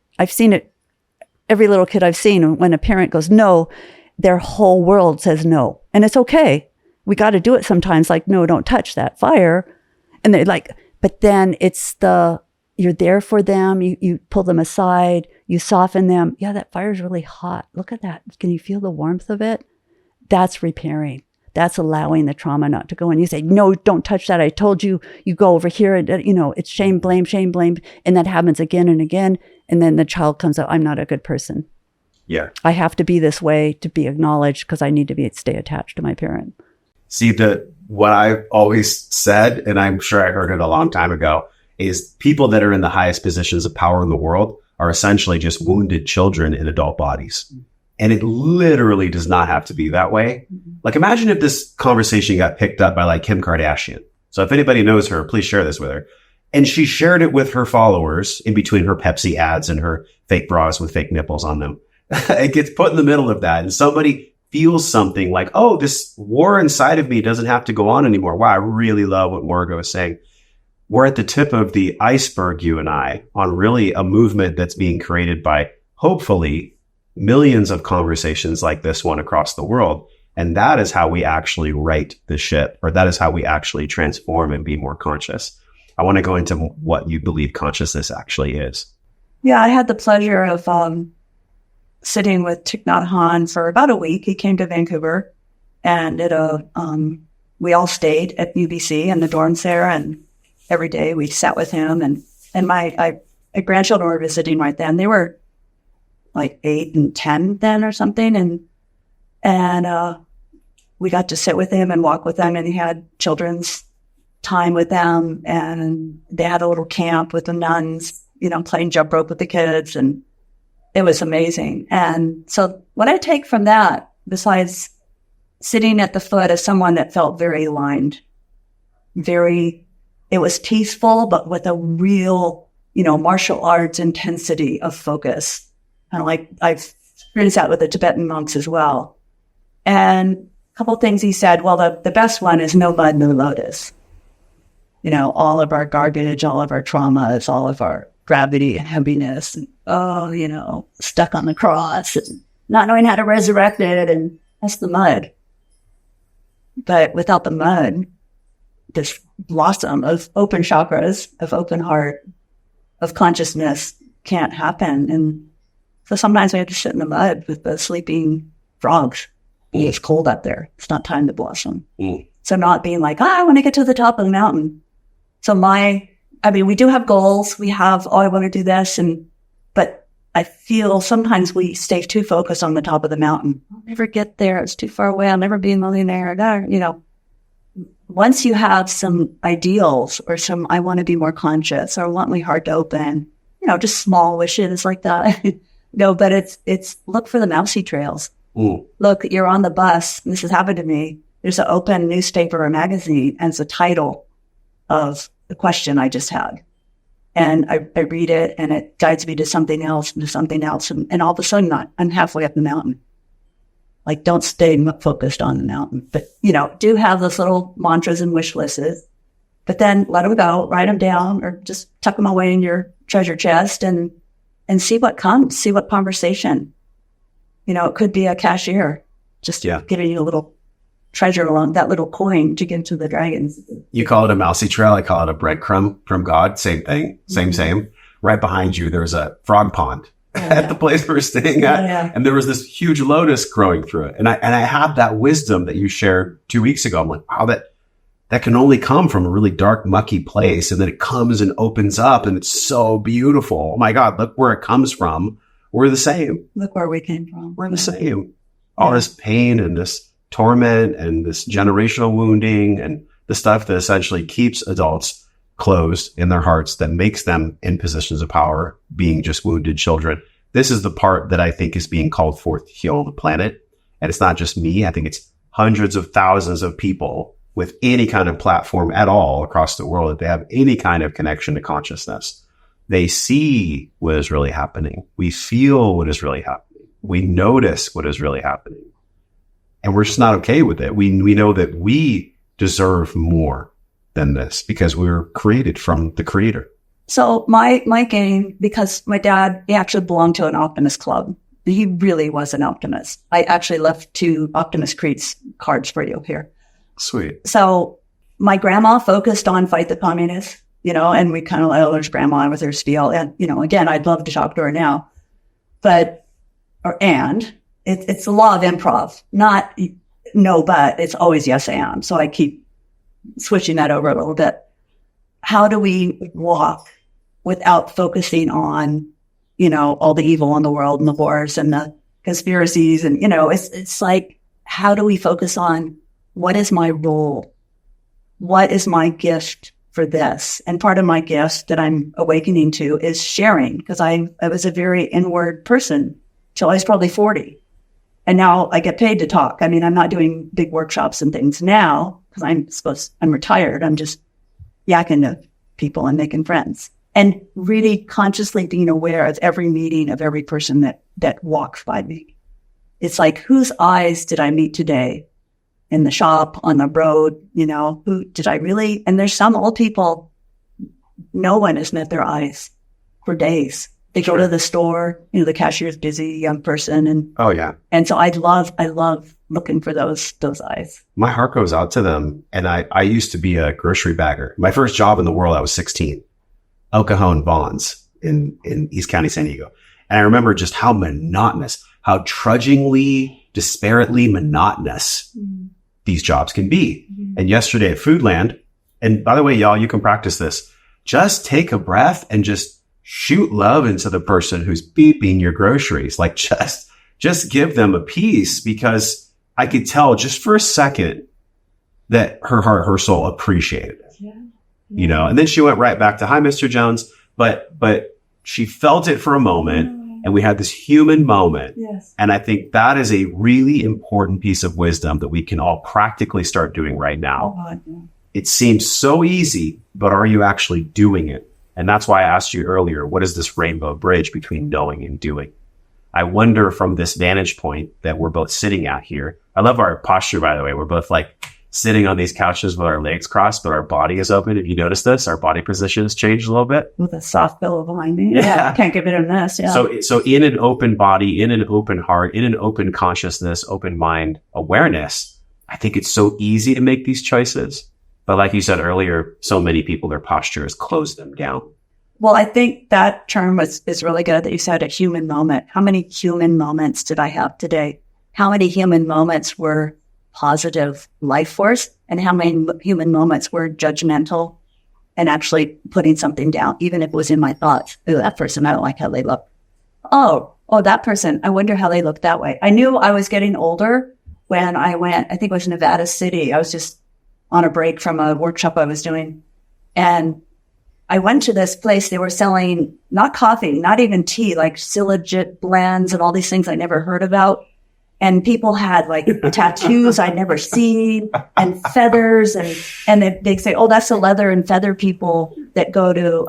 every little kid I've seen, when a parent goes no, their whole world says no. And it's okay. We got to do it sometimes, like, no, don't touch that fire. And they're like, but then it's you're there for them. You pull them aside, you soften them. Yeah, that fire's really hot. Look at that. Can you feel the warmth of it? That's repairing. That's allowing the trauma not to go in. You say, no, don't touch that. I told you, you go over here. And, it's shame, blame. And that happens again and again. And then the child comes out, I'm not a good person. Yeah. I have to be this way to be acknowledged because I need to stay attached to my parent. See, what I've always said, and I'm sure I heard it a long time ago, is people that are in the highest positions of power in the world are essentially just wounded children in adult bodies. And it literally does not have to be that way. Like, imagine if this conversation got picked up by like Kim Kardashian. So if anybody knows her, please share this with her. And she shared it with her followers in between her Pepsi ads and her fake bras with fake nipples on them. It gets put in the middle of that. And somebody feels something like, oh, this war inside of me doesn't have to go on anymore. Wow, I really love what Margo is saying. We're at the tip of the iceberg, you and I, on really a movement that's being created by, hopefully, millions of conversations like this one across the world. And that is how we actually right the ship, or that is how we actually transform and be more conscious. I want to go into what you believe consciousness actually is. Yeah, I had the pleasure of sitting with Thich Nhat Hanh for about a week. He came to Vancouver, and we all stayed at UBC in the dorms there, and every day we sat with him. And my grandchildren were visiting right then. They were like 8 and 10 then or something. And we got to sit with him and walk with them, and he had children's time with them. And they had a little camp with the nuns, playing jump rope with the kids. And it was amazing. And so what I take from that, besides sitting at the foot as someone that felt very aligned, it was peaceful, but with a real, martial arts intensity of focus. And like I've experienced that with the Tibetan monks as well. And a couple of things he said, well, the best one is no mud, no lotus. All of our garbage, all of our traumas, all of our gravity and heaviness, and, stuck on the cross and not knowing how to resurrect it. And that's the mud. But without the mud, this blossom of open chakras, of open heart, of consciousness can't happen. And so sometimes we have to sit in the mud with the sleeping frogs. It's cold up there. It's not time to blossom. So not being like, I want to get to the top of the mountain. So we do have goals. We have, I want to do this. But I feel sometimes we stay too focused on the top of the mountain. I'll never get there. It's too far away. I'll never be a millionaire. Once you have some ideals or some, I want to be more conscious, or I want my heart to open, just small wishes like that. No, but it's look for the mousy trails. Look, you're on the bus. This has happened to me. There's an open newspaper or magazine, and it's the title of the question I just had. And I read it, and it guides me to something else and to something else. And all of a sudden, I'm halfway up the mountain. Like, don't stay focused on the mountain, but, do have those little mantras and wish lists, but then let them go, write them down, or just tuck them away in your treasure chest and see what comes, see what conversation. It could be a cashier just giving you a little treasure along that little coin to give to the dragons. You call it a mousy trail. I call it a breadcrumb from God. Same thing. Same. Right behind you, there's a frog pond. At the place we're staying at. And there was this huge lotus growing through it. And I have that wisdom that you shared 2 weeks ago. I'm like, wow, that can only come from a really dark, mucky place. And then it comes and opens up, and it's so beautiful. Oh my God, look where it comes from. We're the same. Look where we came from. We're the same. All this pain and this torment and this generational wounding and the stuff that essentially keeps adults closed in their hearts, that makes them in positions of power, being just wounded children. This is the part that I think is being called forth to heal the planet. And it's not just me. I think it's hundreds of thousands of people with any kind of platform at all across the world, that they have any kind of connection to consciousness. They see what is really happening. We feel what is really happening. We notice what is really happening. And we're just not okay with it. We know that we deserve more than this, because we were created from the Creator. So my game, because my dad, he actually belonged to an optimist club. He really was an optimist. I actually left 2 Optimist Creeds cards for you here. Sweet. So my grandma focused on fight the communists, and we kind of let there's grandma with her spiel. And, again, I'd love to talk to her now, it's the law of improv, not no, but it's always yes, and. So I keep switching that over a little bit. How do we walk without focusing on, all the evil in the world and the wars and the conspiracies? And, it's like, how do we focus on what is my role? What is my gift for this? And part of my gift that I'm awakening to is sharing, because I was a very inward person till I was probably 40. And now I get paid to talk. I mean, I'm not doing big workshops and things now because I'm retired. I'm just yakking to people and making friends and really consciously being aware of every meeting of every person that walks by me. It's like, whose eyes did I meet today in the shop, on the road? Who did I really? And there's some old people, no one has met their eyes for days. They go to the store, the cashier's busy, young person. And oh yeah. And so I love looking for those eyes. My heart goes out to them. And I used to be a grocery bagger. My first job in the world, I was 16, El Cajon Bonds in East County, San Diego. And I remember just how monotonous, how trudgingly, disparately monotonous these jobs can be. And yesterday at Foodland, and by the way, y'all, you can practice this. Just take a breath and just shoot love into the person who's beeping your groceries. Like just give them a piece, because I could tell just for a second that her heart, her soul appreciated it, and then she went right back to, hi, Mr. Jones. But she felt it for a moment and we had this human moment. Yes. And I think that is a really important piece of wisdom that we can all practically start doing right now. It seems so easy, but are you actually doing it? And that's why I asked you earlier, what is this rainbow bridge between knowing and doing? I wonder from this vantage point that we're both sitting at here. I love our posture, by the way. We're both like sitting on these couches with our legs crossed, but our body is open. If you notice this, our body position has changed a little bit. With a soft pillow behind me. Yeah. Can't get rid of this. Yeah. So in an open body, in an open heart, in an open consciousness, open mind awareness, I think it's so easy to make these choices. But like you said earlier, so many people, their posture has closed them down. Well, I think that term is really good that you said, a human moment. How many human moments did I have today? How many human moments were positive life force? And how many human moments were judgmental and actually putting something down, even if it was in my thoughts? Oh, that person, I don't like how they look. Oh, that person, I wonder how they look that way. I knew I was getting older when I went, I think it was Nevada City. I was just on a break from a workshop I was doing. And I went to this place. They were selling not coffee, not even tea, like Silogit blends and all these things I never heard about. And people had like tattoos I'd never seen and feathers. And they'd say, oh, that's the leather and feather people that go to,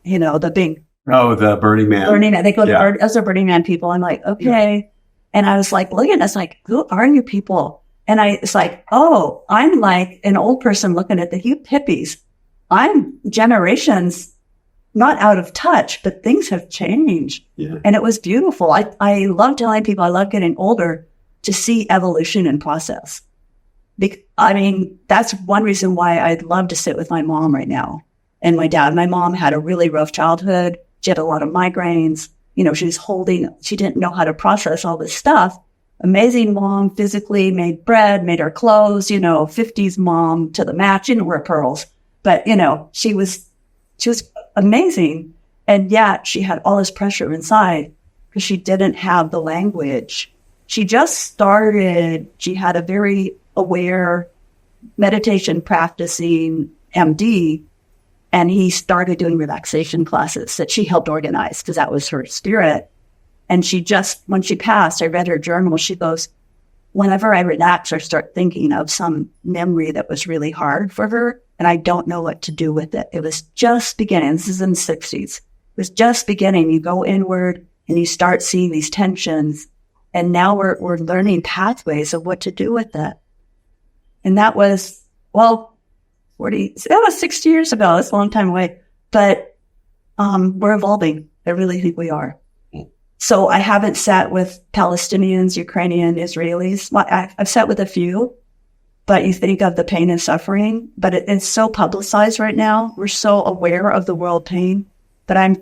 the big. Oh, the Burning Man. Burning Man. They go to, those are Burning Man people. I'm like, okay. Yeah. And I was like, looking at this, like, who are you people? And it's like, oh, I'm like an old person looking at the hippies. I'm generations not out of touch, but things have changed. Yeah. And it was beautiful. I love telling people I love getting older to see evolution and process. That's one reason why I'd love to sit with my mom right now and my dad. My mom had a really rough childhood. She had a lot of migraines. She didn't know how to process all this stuff. Amazing mom, physically made bread, made her clothes, 50s mom to the match, didn't wear pearls. But, she was amazing. And yet she had all this pressure inside because she didn't have the language. She just started. She had a very aware meditation practicing MD. And he started doing relaxation classes that she helped organize because that was her spirit. And when she passed, I read her journal. She goes, whenever I relax or start thinking of some memory that was really hard for her, and I don't know what to do with it. It was just beginning. This is in the 60s. It was just beginning. You go inward and you start seeing these tensions. And now we're learning pathways of what to do with it. And that was, that was 60 years ago. That's a long time away. But We're evolving. I really think we are. So I haven't sat with Palestinians, Ukrainian, Israelis. Well, I've sat with a few, but you think of the pain and suffering, but it's so publicized right now. We're so aware of the world pain. But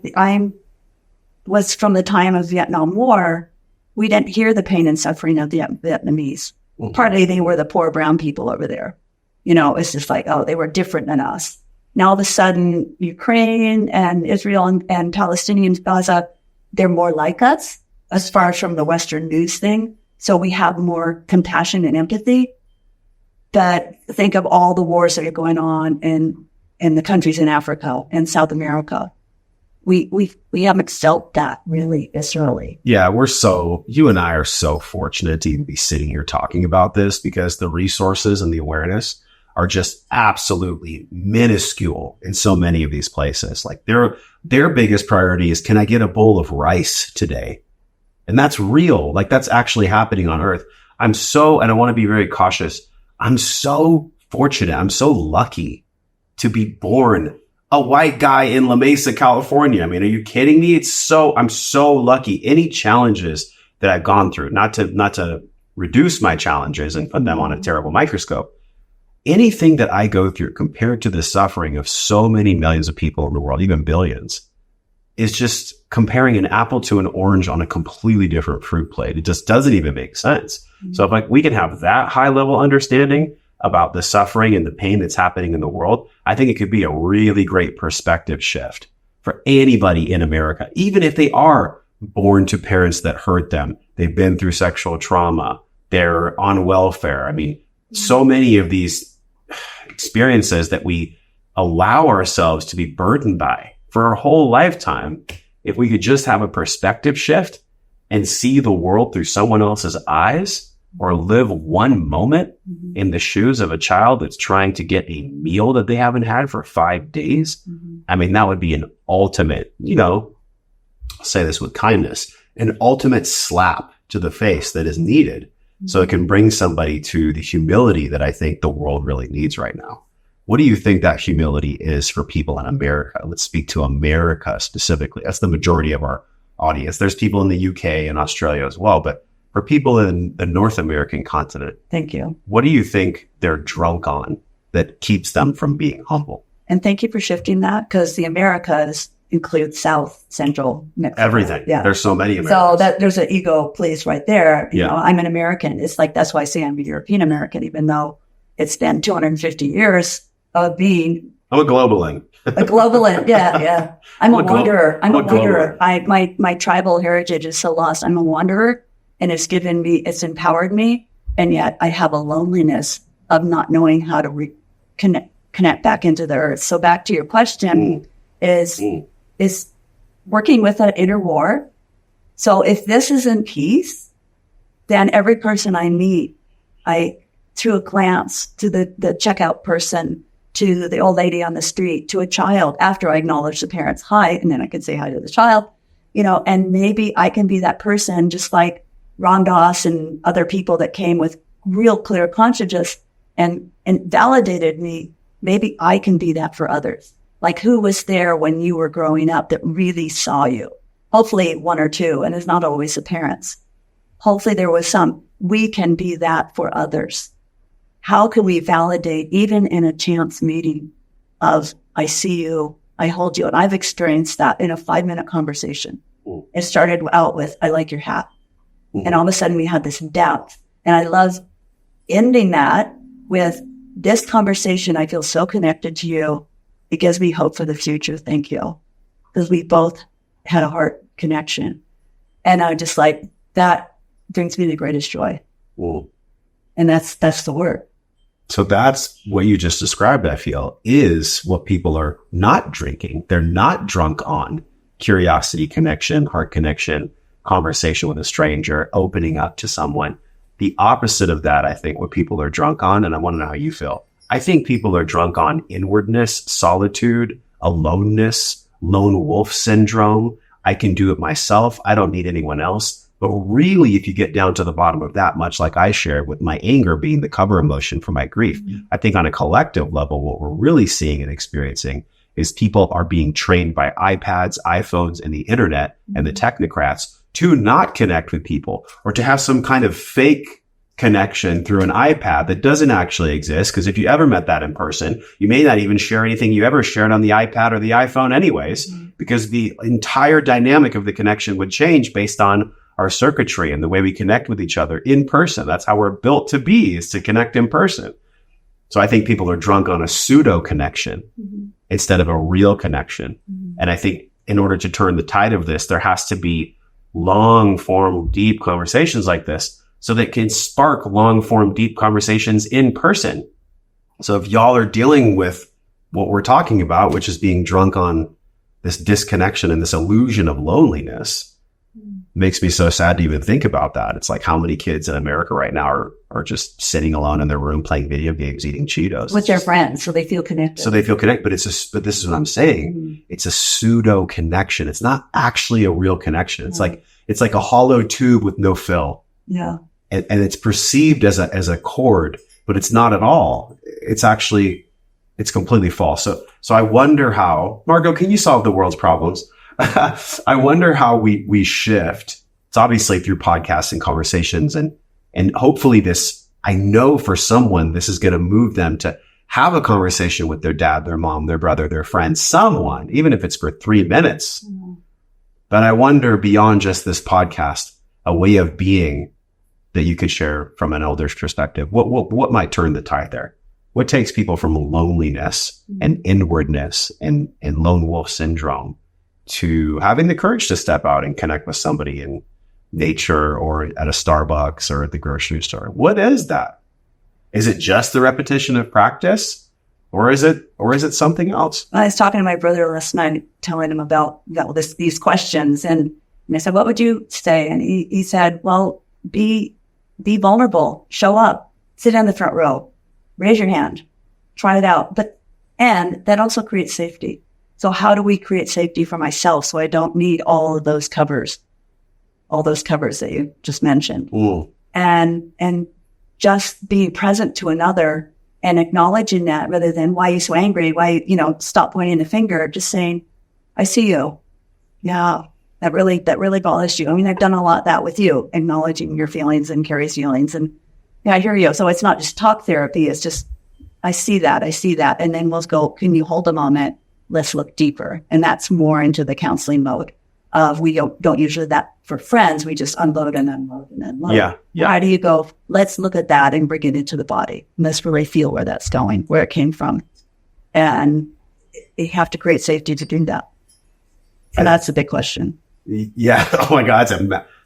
was from the time of Vietnam War, we didn't hear the pain and suffering of the Vietnamese. Partly they were the poor brown people over there. It's just like, oh, they were different than us. Now all of a sudden, Ukraine and Israel and Palestinians, Gaza, they're more like us as far as from the Western news thing. So we have more compassion and empathy. But think of all the wars that are going on in the countries in Africa and South America. We haven't felt that really viscerally. Yeah, you and I are so fortunate to even be sitting here talking about this, because the resources and the awareness are just absolutely minuscule in so many of these places. Like their biggest priority is, can I get a bowl of rice today? And that's real. Like that's actually happening on Earth. And I want to be very cautious. I'm so fortunate. I'm so lucky to be born a white guy in La Mesa, California. I mean, are you kidding me? I'm so lucky. Any challenges that I've gone through, not to reduce my challenges and put them on a terrible microscope. Anything that I go through compared to the suffering of so many millions of people in the world, even billions, is just comparing an apple to an orange on a completely different fruit plate. It just doesn't even make sense. So if we can have that high level understanding about the suffering and the pain that's happening in the world, I think it could be a really great perspective shift for anybody in America, even if they are born to parents that hurt them. They've been through sexual trauma. They're on welfare. I mean, so many of these experiences that we allow ourselves to be burdened by for our whole lifetime, if we could just have a perspective shift and see the world through someone else's eyes, or live one moment in the shoes of a child that's trying to get a meal that they haven't had for 5 days. I mean, that would be an ultimate, I'll say this with kindness, an ultimate slap to the face that is needed. So it can bring somebody to the humility that I think the world really needs right now. What do you think that humility is for people in America? Let's speak to America specifically. That's the majority of our audience. There's people in the UK and Australia as well, but for people in the North American continent, thank you. What do you think they're drunk on that keeps them from being humble? And thank you for shifting that, because the Americas include South, Central, Mexico. Everything. Yeah. There's so many Americans. So there's an ego place right there. You know, I'm an American. It's like, that's why I say I'm a European American, even though it's been 250 years of being. I'm a globaling. A globalant. Yeah. I'm a wanderer. I'm a wanderer. My tribal heritage is so lost. I'm a wanderer. And it's empowered me. And yet I have a loneliness of not knowing how to connect back into the earth. So back to your question is working with that inner war. So if this is in peace, then every person I meet, through a glance to the checkout person, to the old lady on the street, to a child, after I acknowledge the parents, hi, and then I can say hi to the child, and maybe I can be that person, just like Ram Dass and other people that came with real clear consciousness and validated me. Maybe I can be that for others. Like, who was there when you were growing up that really saw you? Hopefully one or two, and it's not always the parents. Hopefully there was some. We can be that for others. How can we validate, even in a chance meeting, of I see you, I hold you? And I've experienced that in a 5-minute conversation. It started out with, I like your hat. And all of a sudden we had this depth. And I love ending that with this conversation. I feel so connected to you. It gives me hope for the future. Thank you. Because we both had a heart connection. And I just like, that brings me the greatest joy. And that's the word. So that's what you just described, I feel, is what people are not drinking. They're not drunk on curiosity, connection, heart connection, conversation with a stranger, opening up to someone. The opposite of that, I think, what people are drunk on, and I want to know how you feel. I think people are drunk on inwardness, solitude, aloneness, lone wolf syndrome. I can do it myself. I don't need anyone else. But really, if you get down to the bottom of that, much like I shared with my anger being the cover emotion for my grief, I think on a collective level, what we're really seeing and experiencing is people are being trained by iPads, iPhones, and the internet and the technocrats to not connect with people, or to have some kind of fake connection through an iPad that doesn't actually exist. Because if you ever met that in person, you may not even share anything you ever shared on the iPad or the iPhone anyways, because the entire dynamic of the connection would change based on our circuitry and the way we connect with each other in person. That's how we're built to be, is to connect in person. So I think people are drunk on a pseudo connection instead of a real connection. And I think in order to turn the tide of this, there has to be long form, deep conversations like this, so that can spark long form, deep conversations in person. So if y'all are dealing with what we're talking about, which is being drunk on this disconnection and this illusion of loneliness, makes me so sad to even think about that. It's like how many kids in America right now are just sitting alone in their room playing video games, eating Cheetos. With their friends, so they feel connected. But but this is what I'm saying. It's a pseudo connection. It's not actually a real connection. It's like a hollow tube with no fill. Yeah. And it's perceived as a cord, but it's not at all. It's completely false. So I wonder how, Margo, can you solve the world's problems? I wonder how we shift. It's obviously through podcasts and conversations, and hopefully I know for someone, this is going to move them to have a conversation with their dad, their mom, their brother, their friend, someone, even if it's for 3 minutes. But I wonder, beyond just this podcast, a way of being that you could share from an elder's perspective. What might turn the tide there? What takes people from loneliness and inwardness and lone wolf syndrome to having the courage to step out and connect with somebody in nature or at a Starbucks or at the grocery store? What is that? Is it just the repetition of practice, or is it something else? I was talking to my brother last night, telling him about these questions, and I said, "What would you say?" And he said, "Well, be vulnerable, show up, sit in the front row, raise your hand, try it out." And that also creates safety. So how do we create safety for myself so I don't need all of those covers that you just mentioned? And just being present to another and acknowledging that, rather than, "Why are you so angry? Why, stop pointing the finger," just saying, "I see you. Yeah, that really bothers you. I mean, I've done a lot of that with you," acknowledging your feelings and Carrie's feelings. And yeah, I hear you. So it's not just talk therapy. It's just, I see that. And then we'll go, "Can you hold a moment? Let's look deeper." And that's more into the counseling mode of, we don't usually that for friends. We just unload and unload and unload. Yeah. Why do you go, "Let's look at that and bring it into the body. Let's really feel where that's going, where it came from." And you have to create safety to do that. And that's a big question. Yeah. Oh my God.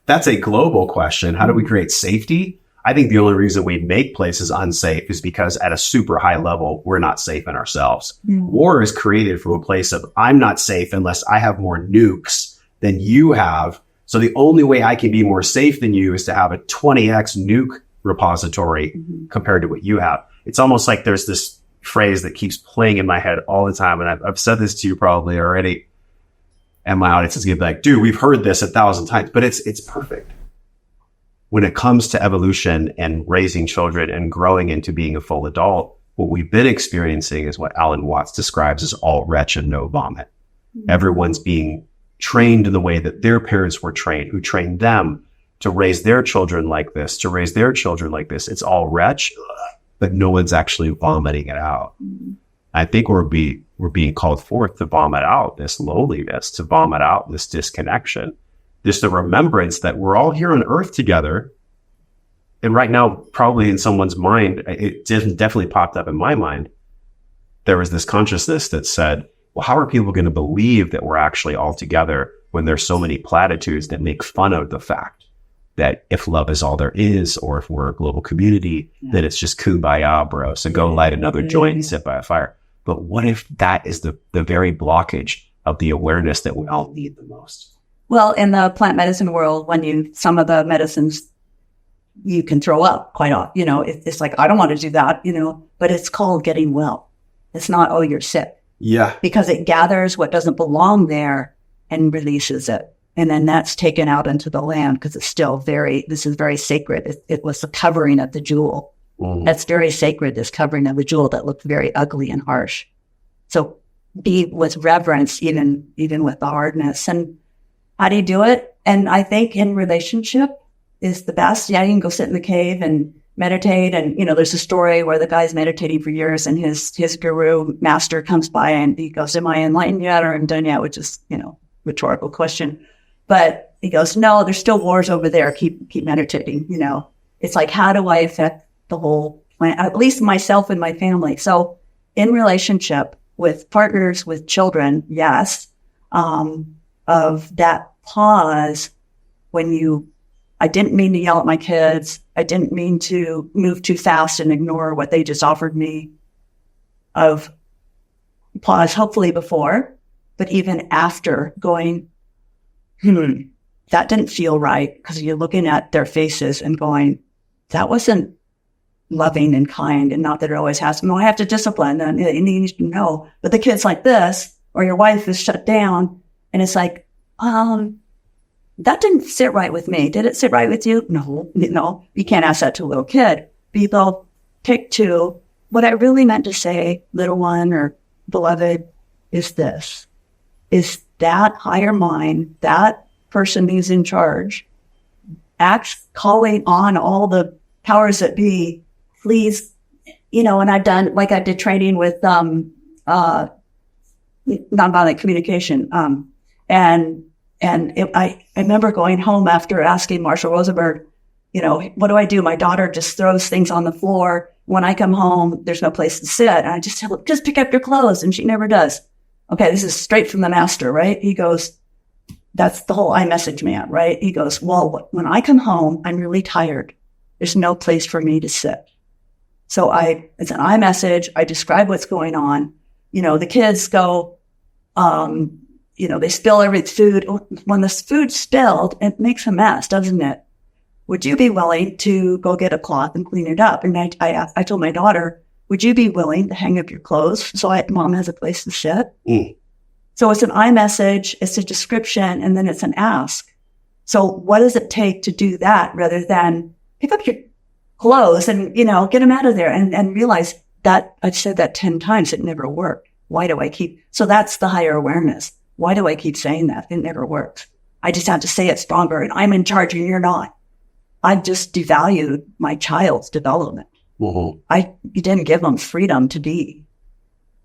That's a global question. How do we create safety? I think the only reason we make places unsafe is because at a super high level, we're not safe in ourselves. War is created from a place of, I'm not safe unless I have more nukes than you have. So the only way I can be more safe than you is to have a 20x nuke repository compared to what you have. It's almost like there's this phrase that keeps playing in my head all the time. And I've said this to you probably already. And my audience is going to be like, "Dude, we've heard this 1,000 times," but it's perfect. When it comes to evolution and raising children and growing into being a full adult, what we've been experiencing is what Alan Watts describes as all retch and no vomit. Everyone's being trained in the way that their parents were trained, who trained them to raise their children like this, to raise their children like this. It's all retch, but no one's actually vomiting it out. I think we're being called forth to vomit out this loneliness, to vomit out this disconnection. Just the remembrance that we're all here on earth together. And right now, probably in someone's mind, it definitely popped up in my mind. There was this consciousness that said, well, how are people going to believe that we're actually all together when there's so many platitudes that make fun of the fact that if love is all there is, or if we're a global community, then it's just kumbaya, bro. So go light another joint and sit by a fire. But what if that is the very blockage of the awareness that we all need the most? Well, in the plant medicine world, some of the medicines, you can throw up quite often. It's like, I don't want to do that, but it's called getting well. It's not, "Oh, you're sick." Yeah. Because it gathers what doesn't belong there and releases it. And then that's taken out into the land, because it's still this is very sacred. It was the covering of the jewel. That's very sacred, this covering of the jewel that looked very ugly and harsh. So be with reverence, even with the hardness. And how do you do it? And I think in relationship is the best. Yeah, you can go sit in the cave and meditate. And, there's a story where the guy's meditating for years and his guru master comes by and he goes, am I enlightened yet or I'm done yet? Which is, rhetorical question. But he goes, no, there's still wars over there. Keep meditating. It's like, how do I affect the whole planet, at least myself and my family? So in relationship with partners, with children, yes, of that pause when I didn't mean to yell at my kids. I didn't mean to move too fast and ignore what they just offered me. Of pause, hopefully before, but even after going, that didn't feel right, because you're looking at their faces and going, that wasn't loving and kind, and not that it always has. No, I have to discipline, and you need to know. But the kid's like this, or your wife is shut down, and it's like, that didn't sit right with me. Did it sit right with you? No. You can't ask that to a little kid. People take two. What I really meant to say, little one or beloved, is this. Is that higher mind, that person who's in charge, calling on all the powers that be, please, and I've done, like I did training with nonviolent communication. I remember going home after asking Marshall Rosenberg, what do I do? My daughter just throws things on the floor. When I come home, there's no place to sit. And I just tell her, just pick up your clothes. And she never does. Okay, this is straight from the master, right? He goes, that's the whole iMessage man, right? He goes, well, when I come home, I'm really tired. There's no place for me to sit. So it's an iMessage. I describe what's going on. The kids go, they spill every food. When the food's spilled, it makes a mess, doesn't it? Would you be willing to go get a cloth and clean it up? And I told my daughter, would you be willing to hang up your clothes so mom has a place to sit? So it's an iMessage, it's a description, and then it's an ask. So what does it take to do that rather than pick up your clothes and, get them out of there and realize that I've said that 10 times, it never worked. Why do I so that's the higher awareness. Why do I keep saying that? It never works. I just have to say it stronger, and I'm in charge and you're not. I've just devalued my child's development. You didn't give them freedom to be.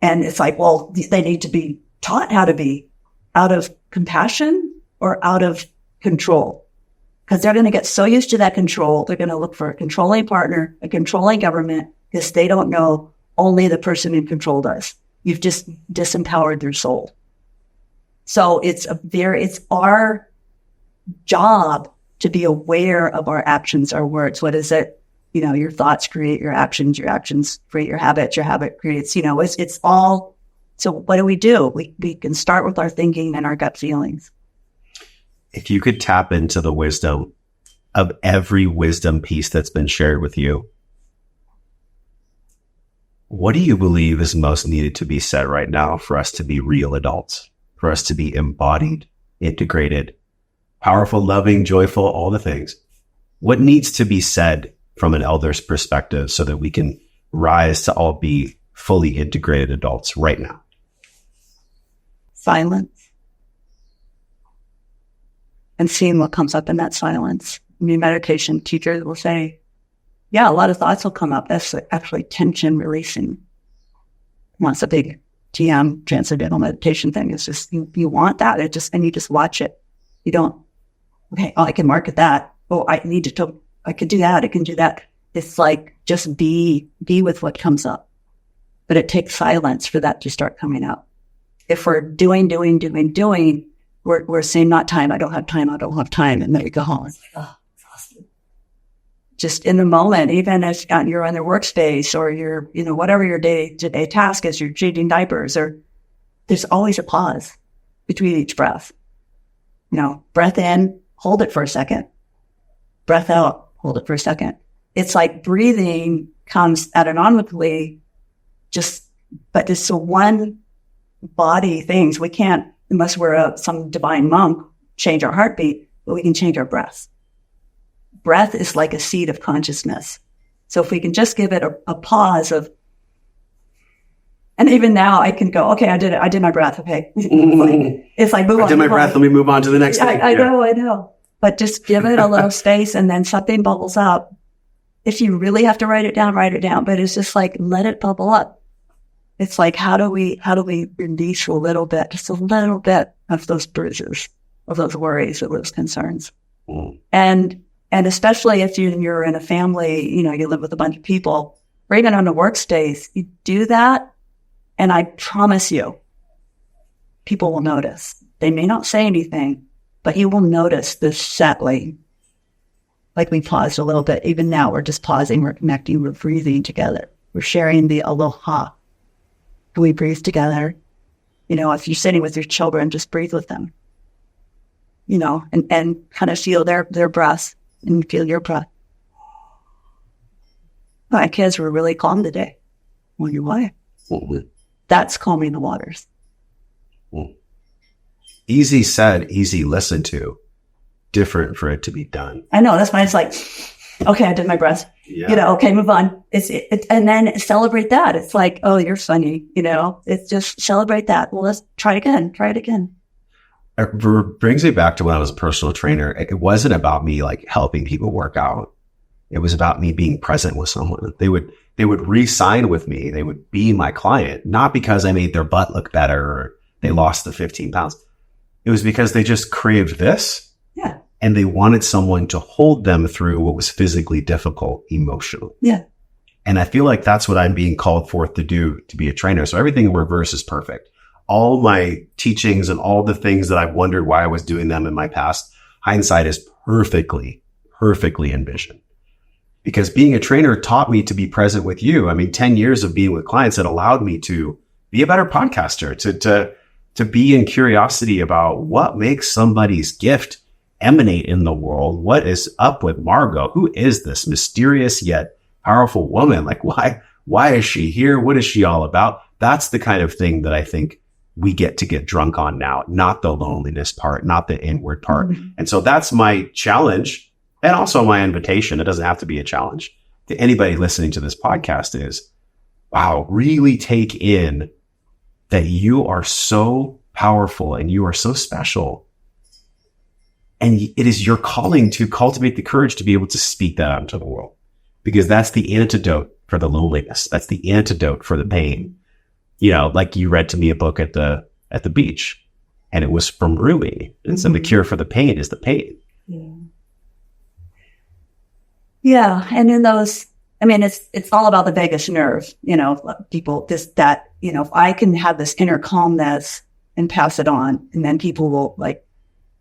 And it's like, well, they need to be taught how to be out of compassion or out of control. Because they're going to get so used to that control, they're going to look for a controlling partner, a controlling government, because they don't know only the person in control does. You've just disempowered their soul. So it's our job to be aware of our actions, our words. What is it? Your thoughts create your actions create your habits creates, it's all. So what do? We can start with our thinking and our gut feelings. If you could tap into the wisdom of every wisdom piece that's been shared with you, what do you believe is most needed to be said right now for us to be real adults, for us to be embodied, integrated, powerful, loving, joyful, all the things? What needs to be said from an elder's perspective so that we can rise to all be fully integrated adults right now? Silence. And seeing what comes up in that silence. Meditation teachers will say, yeah, a lot of thoughts will come up. That's actually tension releasing. Once a big TM, transcendental meditation thing. It's just, you want that. And you just watch it. You don't, okay, I can market that. Oh, I could do that. I can do that. It's like, just be with what comes up. But it takes silence for that to start coming up. If we're doing, we're saying not time. I don't have time. And then we go home. It's like, exhausted. Just in the moment, even as you're on your workspace or you're, whatever your day-to-day task is, you're changing diapers, or there's always a pause between each breath. Breath in, hold it for a second. Breath out, hold it for a second. It's like breathing comes autonomically, but it's a one body things. We can't, unless we're some divine monk, change our heartbeat, but we can change our breath. Breath is like a seed of consciousness. So if we can just give it a pause of, And even now I can go, okay, I did it. I did my breath. Okay. It's like, move on. I did my breath. Let me move on to the next thing. I know. But just give it a little space, and then something bubbles up. If you really have to write it down, write it down. But it's just like, let it bubble up. It's like, how do we release a little bit, just a little bit of those bruises, of those worries, of those concerns. And especially if you're in a family, you live with a bunch of people, or even on a workspace, you do that. And I promise you, people will notice. They may not say anything, but you will notice this settling. Like we paused a little bit. Even now, we're just pausing. We're connecting. We're breathing together. We're sharing the aloha. We breathe together. If you're sitting with your children, just breathe with them. And kind of feel their breath and feel your breath. My kids were really calm today. Wonder why? That's calming the waters. Easy said, easy listened to. Different for it to be done. I know. That's why it's like, okay, I did my breath. Yeah. Okay, move on. And then celebrate that. It's like, oh, you're funny. It's just celebrate that. Well, let's try it again. Try it again. It brings me back to when I was a personal trainer. It wasn't about me like helping people work out. It was about me being present with someone. They would re-sign with me. They would be my client, not because I made their butt look better or they lost the 15 pounds. It was because they just craved this. Yeah. And they wanted someone to hold them through what was physically difficult emotionally. Yeah. And I feel like that's what I'm being called forth to do, to be a trainer. So everything in reverse is perfect. All my teachings and all the things that I've wondered why I was doing them in my past, hindsight is perfectly envisioned. Because being a trainer taught me to be present with you. 10 years of being with clients that allowed me to be a better podcaster, to be in curiosity about what makes somebody's gift emanate in the world. What is up with Margo? Who is this mysterious yet powerful woman? Like, why is she here? What is she all about? That's the kind of thing that I think we get to get drunk on now, not the loneliness part, not the inward part. Mm-hmm. And so that's my challenge and also my invitation. It doesn't have to be a challenge to anybody listening to this podcast is, wow, really take in that you are so powerful and you are so special. And it is your calling to cultivate the courage to be able to speak that out into the world, because that's the antidote for the loneliness. That's the antidote for the pain. Like you read to me a book at the beach, and it was from Rumi. And so the cure for the pain is the pain. Yeah. And in those, it's all about the vagus nerve, people, if I can have this inner calmness and pass it on, and then people will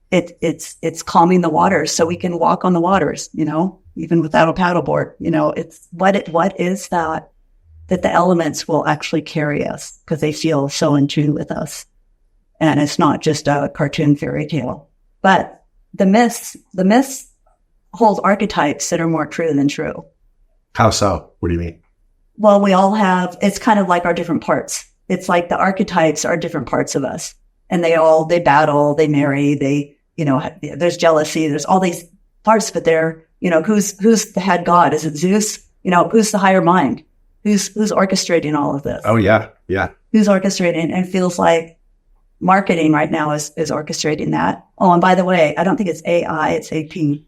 it's calming the waters so we can walk on the waters, even without a paddleboard. It's what is that the elements will actually carry us because they feel so in tune with us. And it's not just a cartoon fairy tale. But the myths hold archetypes that are more true than true. How so? What do you mean? Well, we all have, it's kind of like our different parts. It's like the archetypes are different parts of us. And they battle, they marry, there's jealousy, there's all these parts, but they're, who's the head god? Is it Zeus? Who's the higher mind? Who's orchestrating all of this? Oh, yeah. Yeah. Who's orchestrating? And it feels like marketing right now is orchestrating that. Oh, and by the way, I don't think it's AI, it's AP.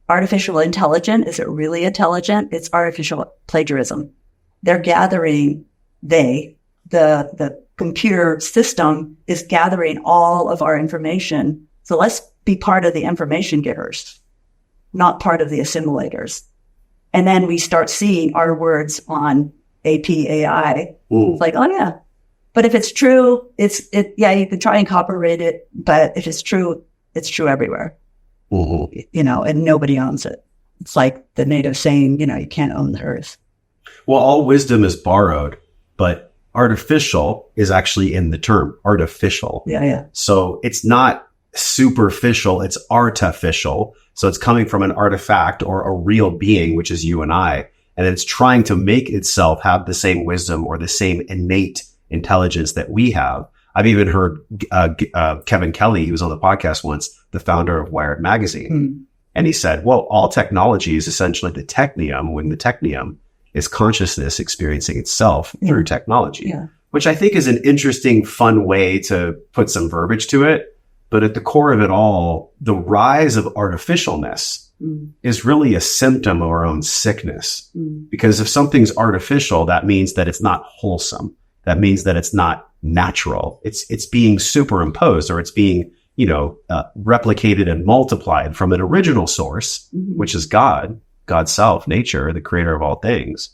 Artificial intelligence, is it really intelligent? It's artificial plagiarism. They're gathering, the computer system is gathering all of our information. So let's be part of the information givers, not part of the assimilators. And then we start seeing our words on AP AI. It's like, oh yeah. But if it's true, you can try and copyright it, but if it's true everywhere. And nobody owns it. It's like the native saying, you can't own the earth. Well, all wisdom is borrowed, but artificial is actually in the term artificial. Yeah. So it's not superficial, it's artificial. So it's coming from an artifact or a real being, which is you and I, and it's trying to make itself have the same wisdom or the same innate intelligence that we have. I've even heard Kevin Kelly, he was on the podcast once, the founder of Wired Magazine. And he said, well, all technology is essentially the technium, when the technium is consciousness experiencing itself through technology. Yeah. which I think is an interesting, fun way to put some verbiage to it. But at the core of it all, the rise of artificialness is really a symptom of our own sickness. Because if something's artificial, that means that it's not wholesome. That means that it's not natural. It's being superimposed, or it's being, replicated and multiplied from an original source, which is God, God's self, nature, the creator of all things.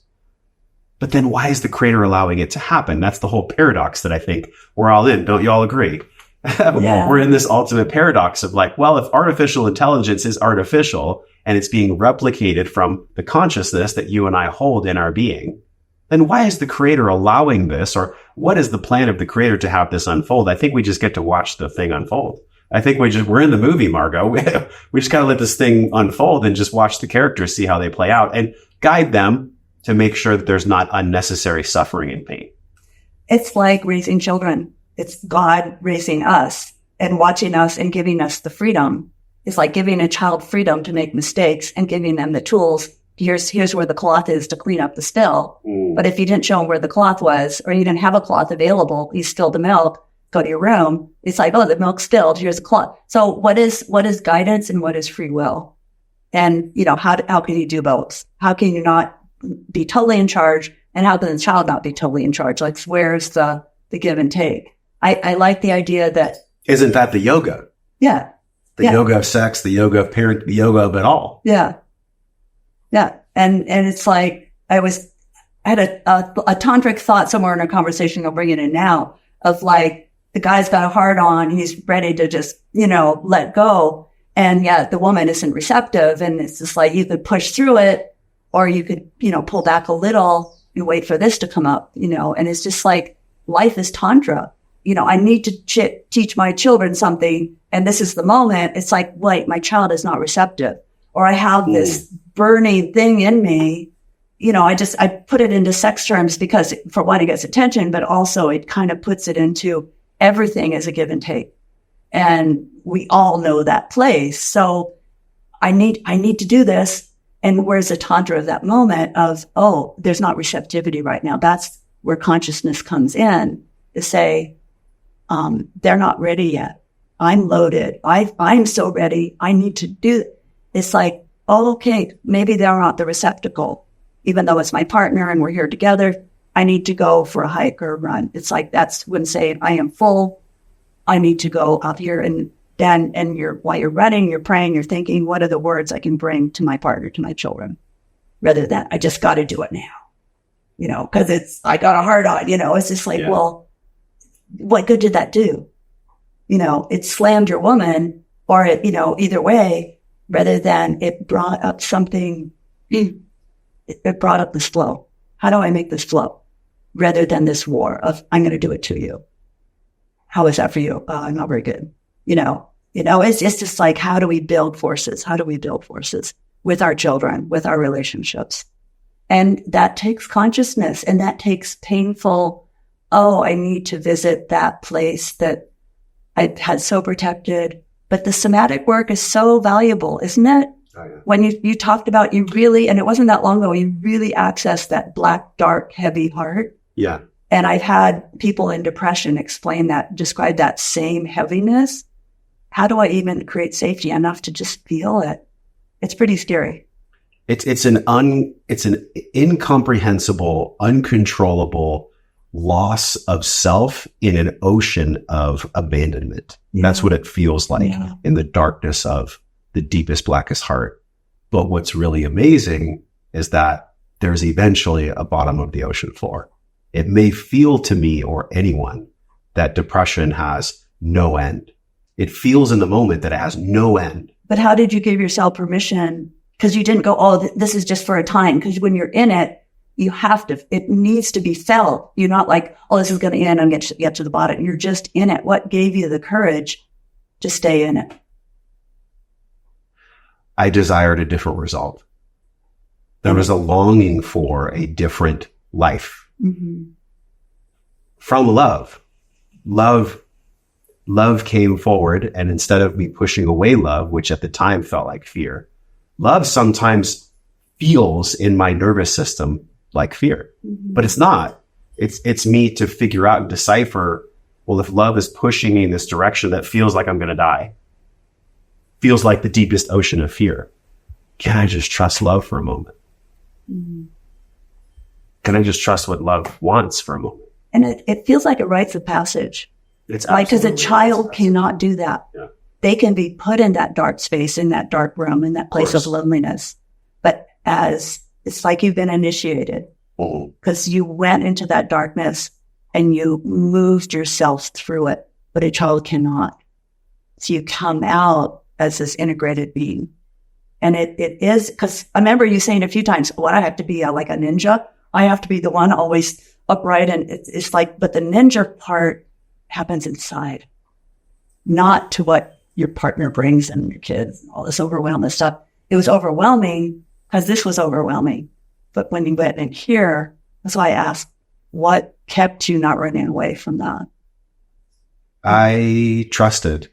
But then why is the creator allowing it to happen? That's the whole paradox that I think we're all in. Don't you all agree? Yeah. We're in this ultimate paradox of like, well, if artificial intelligence is artificial and it's being replicated from the consciousness that you and I hold in our being, then why is the creator allowing this? Or what is the plan of the creator to have this unfold? I think we just get to watch the thing unfold. I think we're in the movie, Margo. We just gotta let this thing unfold and just watch the characters, see how they play out, and guide them to make sure that there's not unnecessary suffering and pain. It's like raising children. It's God raising us and watching us and giving us the freedom. It's like giving a child freedom to make mistakes and giving them the tools. Here's where the cloth is to clean up the spill. But if you didn't show them where the cloth was, or you didn't have a cloth available, you spilled the milk, go to your room. It's like, oh, the milk spilled. Here's a cloth. So what is guidance and what is free will? And, how can you do both? How can you not be totally in charge? And how can the child not be totally in charge? Like, where's the give and take? I like the idea that. Isn't that the yoga? Yeah. The yoga of sex, the yoga of parent, the yoga of it all. Yeah. Yeah. And it's like, I had a tantric thought somewhere in a conversation, I'll bring it in now, of like, the guy's got a hard on, he's ready to just, let go. And the woman isn't receptive. And it's just like, you could push through it, or you could, pull back a little and wait for this to come up, and it's just like, life is Tantra. I need to teach my children something, and this is the moment. It's like, wait, my child is not receptive, or I have this burning thing in me. I put it into sex terms because, for one, it gets attention, but also it kind of puts it into everything as a give and take. And we all know that place. So I need to do this. And where's the Tantra of that moment of, oh, there's not receptivity right now. That's where consciousness comes in to say, they're not ready yet. I'm loaded. I'm so ready. I need to do it. It's like, oh, okay, maybe they're not the receptacle, even though it's my partner and we're here together. I need to go for a hike or a run. It's like, that's when saying, I am full. I need to go out here. And then, while you're running, you're praying, you're thinking, what are the words I can bring to my partner, to my children, rather than I just got to do it now, cause I got a hard on, it's just like, well, what good did that do? It slammed your woman, or it, either way, rather than it brought up something, it brought up this flow. How do I make this flow? Rather than this war of, I'm going to do it to you. How is that for you? I'm not very good. It's just like, how do we build forces? How do we build forces with our children, with our relationships? And that takes consciousness, and that takes painful, I need to visit that place that I had so protected. But the somatic work is so valuable, isn't it? Oh, yeah. When you talked about, you really, and it wasn't that long ago, you really accessed that black, dark, heavy heart. Yeah. And I've had people in depression describe that same heaviness. How do I even create safety enough to just feel it? It's pretty scary. It's an incomprehensible, uncontrollable loss of self in an ocean of abandonment. Yeah. That's what it feels like in the darkness of the deepest, blackest heart. But what's really amazing is that there's eventually a bottom of the ocean floor. It may feel to me or anyone that depression has no end. It feels in the moment that it has no end. But how did you give yourself permission? Because you didn't go, this is just for a time. Because when you're in it, it needs to be felt. You're not like, this is going to end. I'm going to get to the bottom. You're just in it. What gave you the courage to stay in it? I desired a different result. There was a longing for a different life. Mm-hmm. From love. Love came forward, and instead of me pushing away love, which at the time felt like fear, love sometimes feels in my nervous system like fear, but it's not. It's me to figure out and decipher, well, if love is pushing me in this direction that feels like I'm going to die, feels like the deepest ocean of fear, can I just trust love for a moment? Mm-hmm. Can I just trust what love wants for a moment? And it feels like a rites of passage. It's like, because a child cannot do that. Yeah. They can be put in that dark space, in that dark room, in that place of loneliness. But it's like you've been initiated, because you went into that darkness and you moved yourself through it, but a child cannot. So you come out as this integrated being. And it is, because I remember you saying a few times, well, I have to be like a ninja. I have to be the one always upright. And it's like, but the ninja part happens inside, not to what your partner brings and your kids and all this overwhelming stuff. It was overwhelming because this was overwhelming. But when you went in here, that's why I asked, what kept you not running away from that? I trusted.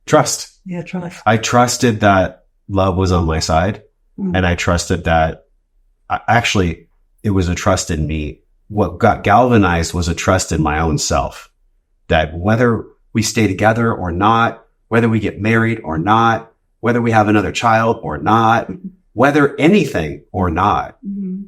Trust. Yeah, trust. I trusted that love was on my side. Mm-hmm. And I trusted that actually it was a trust in me. What got galvanized was a trust in my own self, that whether we stay together or not, whether we get married or not, whether we have another child or not, whether anything or not, mm-hmm.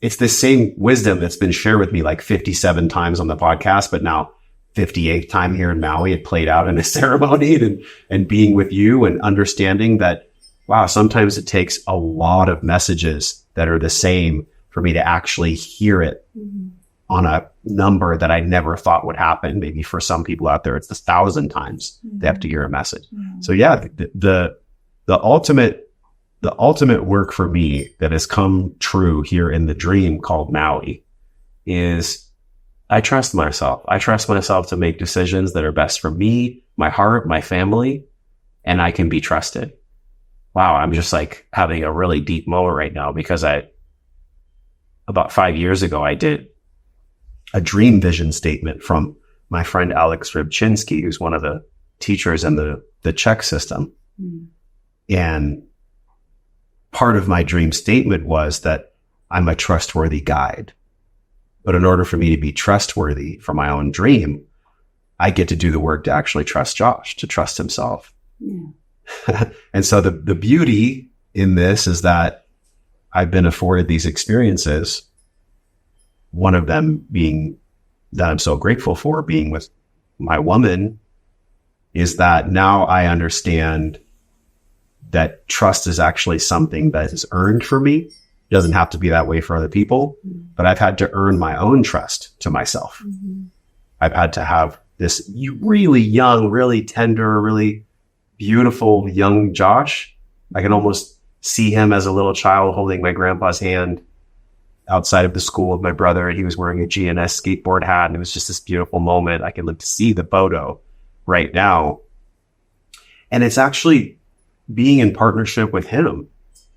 It's the same wisdom that's been shared with me like 57 times on the podcast, but now 58th time here in Maui, it played out in a ceremony and being with you and understanding that, wow, sometimes it takes a lot of messages that are the same for me to actually hear it mm-hmm. on a number that I never thought would happen. Maybe for some people out there, it's 1,000 times mm-hmm. they have to hear a message. Mm-hmm. So yeah, the ultimate work for me that has come true here in the dream called Maui is I trust myself. I trust myself to make decisions that are best for me, my heart, my family, and I can be trusted. Wow. I'm just like having a really deep moment right now because about 5 years ago, I did a dream vision statement from my friend Alex Rybczynski, who's one of the teachers in the Czech system. Mm. And part of my dream statement was that I'm a trustworthy guide. But in order for me to be trustworthy for my own dream, I get to do the work to actually trust Josh, to trust himself. Yeah. And so the beauty in this is that I've been afforded these experiences. One of them being that I'm so grateful for, being with my woman, is that now I understand that trust is actually something that is earned for me. It doesn't have to be that way for other people, but I've had to earn my own trust to myself. Mm-hmm. I've had to have this really young, really tender, really beautiful young Josh. I can almost see him as a little child holding my grandpa's hand outside of the school with my brother. He was wearing a GNS skateboard hat, and it was just this beautiful moment. I can live to see the photo right now. And it's actually being in partnership with him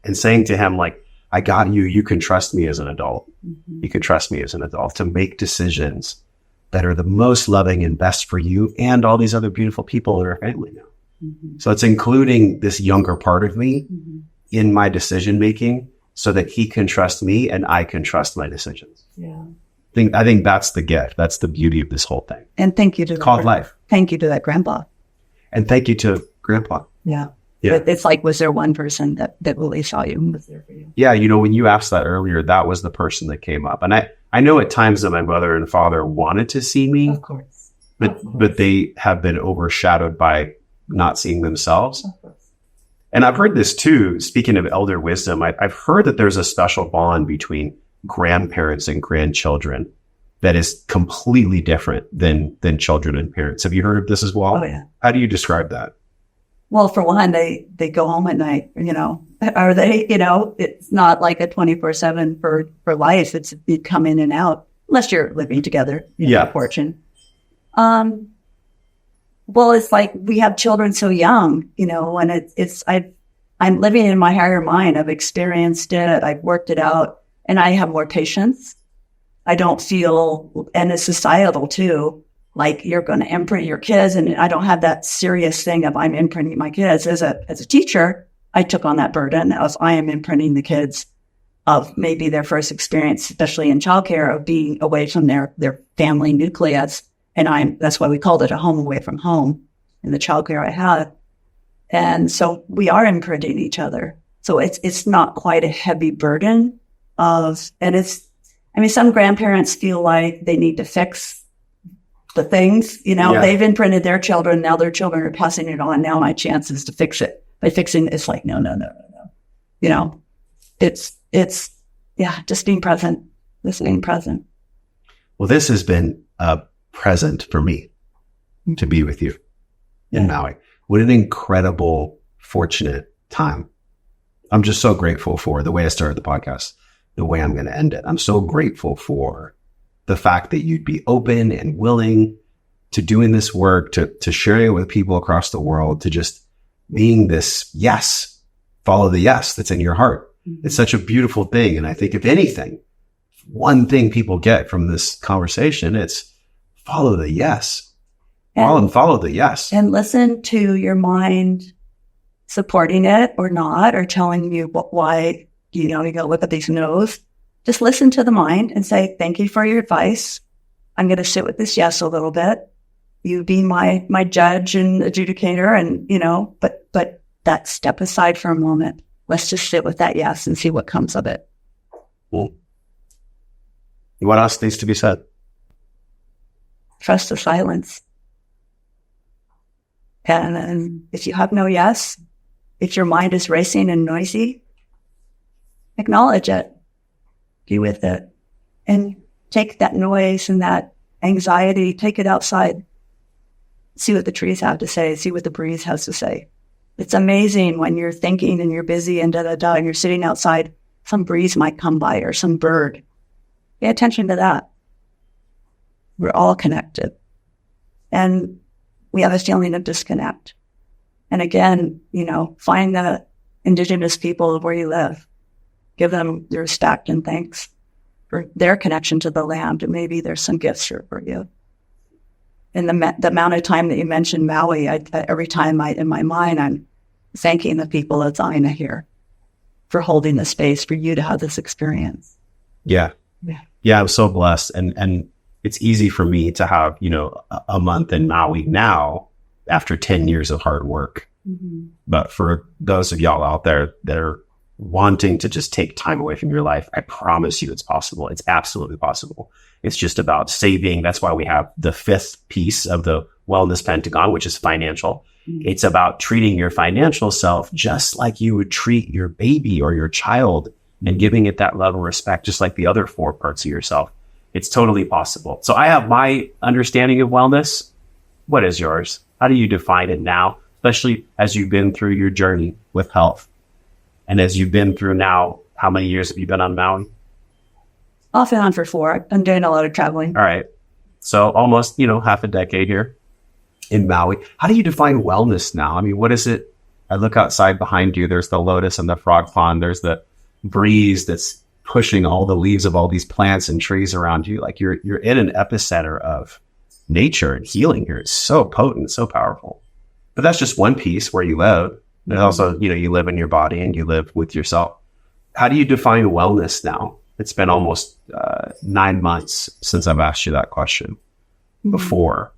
and saying to him, like, I got you. You can trust me as an adult. Mm-hmm. You can trust me as an adult to make decisions that are the most loving and best for you and all these other beautiful people in our family now. Mm-hmm. So it's including this younger part of me mm-hmm. in my decision making so that he can trust me and I can trust my decisions. Yeah. I think that's the gift. That's the beauty of this whole thing. And thank you to called life. Thank you to that grandpa. And thank you to grandpa. Yeah. Yeah. It's like, was there one person that really saw you and was there for you? Yeah. You know, when you asked that earlier, that was the person that came up. And I know at times that my mother and father wanted to see me, of course, but they have been overshadowed by not seeing themselves. Of course. And I've heard this too. Speaking of elder wisdom, I've heard that there's a special bond between grandparents and grandchildren that is completely different than children and parents. Have you heard of this as well? Oh, yeah. How do you describe that? Well, for one, they go home at night, or it's not like a 24/7 for life. It's you come in and out unless you're living together. Yeah. Fortune. Well, it's like we have children so young, and I'm living in my higher mind. I've experienced it. I've worked it out, and I have more patience. I don't feel, and it's societal too, like you're going to imprint your kids. And I don't have that serious thing of I'm imprinting my kids. As a teacher, I took on that burden. I am imprinting the kids. of maybe their first experience, especially in childcare, of being away from their family nucleus. And that's why we called it a home away from home in the childcare I had. And so we are imprinting each other. So it's not quite a heavy burden some grandparents feel like they need to fix the things, they've imprinted their children. Now their children are passing it on. Now my chance is to fix it. By fixing it's like, no. It's just being present, listening present. Well, this has been a present for me to be with you in Maui. What an incredible, fortunate time. I'm just so grateful for the way I started the podcast, the way I'm going to end it. I'm so grateful for the fact that you'd be open and willing to doing this work, to sharing it with people across the world, to just being this yes, follow the yes that's in your heart. It's such a beautiful thing. And I think if anything, one thing people get from this conversation, it's follow the yes. Follow the yes. And listen to your mind supporting it or not, or telling you why, you got to look at these no's. Just listen to the mind and say, thank you for your advice. I'm going to sit with this yes a little bit. You be my judge and adjudicator, and, but that step aside for a moment. Let's just sit with that yes and see what comes of it. Cool. What else needs to be said? Trust the silence. And if you have no yes, if your mind is racing and noisy, acknowledge it. Be with it. And take that noise and that anxiety, take it outside. See what the trees have to say. See what the breeze has to say. It's amazing when you're thinking and you're busy and and you're sitting outside, some breeze might come by or some bird. Pay attention to that. We're all connected. And we have a feeling of disconnect. And again, find the indigenous people of where you live. Give them your respect and thanks for their connection to the land. And maybe there's some gifts here for you. And the amount of time that you mentioned Maui, every time in my mind, I'm thanking the people of Zaina here for holding the space for you to have this experience. Yeah. I'm so blessed. And it's easy for me to have, a month in Maui now after 10 years of hard work. Mm-hmm. But for those of y'all out there that are wanting to just take time away from your life, I promise you it's possible. It's absolutely possible. It's just about saving. That's why we have the fifth piece of the wellness pentagon, which is financial. Mm-hmm. It's about treating your financial self just like you would treat your baby or your child, and giving it that level of respect, just like the other four parts of yourself. It's totally possible. So I have my understanding of wellness. What is yours? How do you define it now, especially as you've been through your journey with health? And as you've been through now, how many years have you been on Maui? Off and on for 4. I'm doing a lot of traveling. All right. So almost, half a decade here in Maui. How do you define wellness now? I mean, what is it? I look outside behind you. There's the lotus and the frog pond. There's the breeze that's pushing all the leaves of all these plants and trees around you. Like you're in an epicenter of nature and healing here. It's so potent, so powerful. But that's just one piece where you live. And also, you live in your body and you live with yourself. How do you define wellness now? It's been almost 9 months since I've asked you that question before.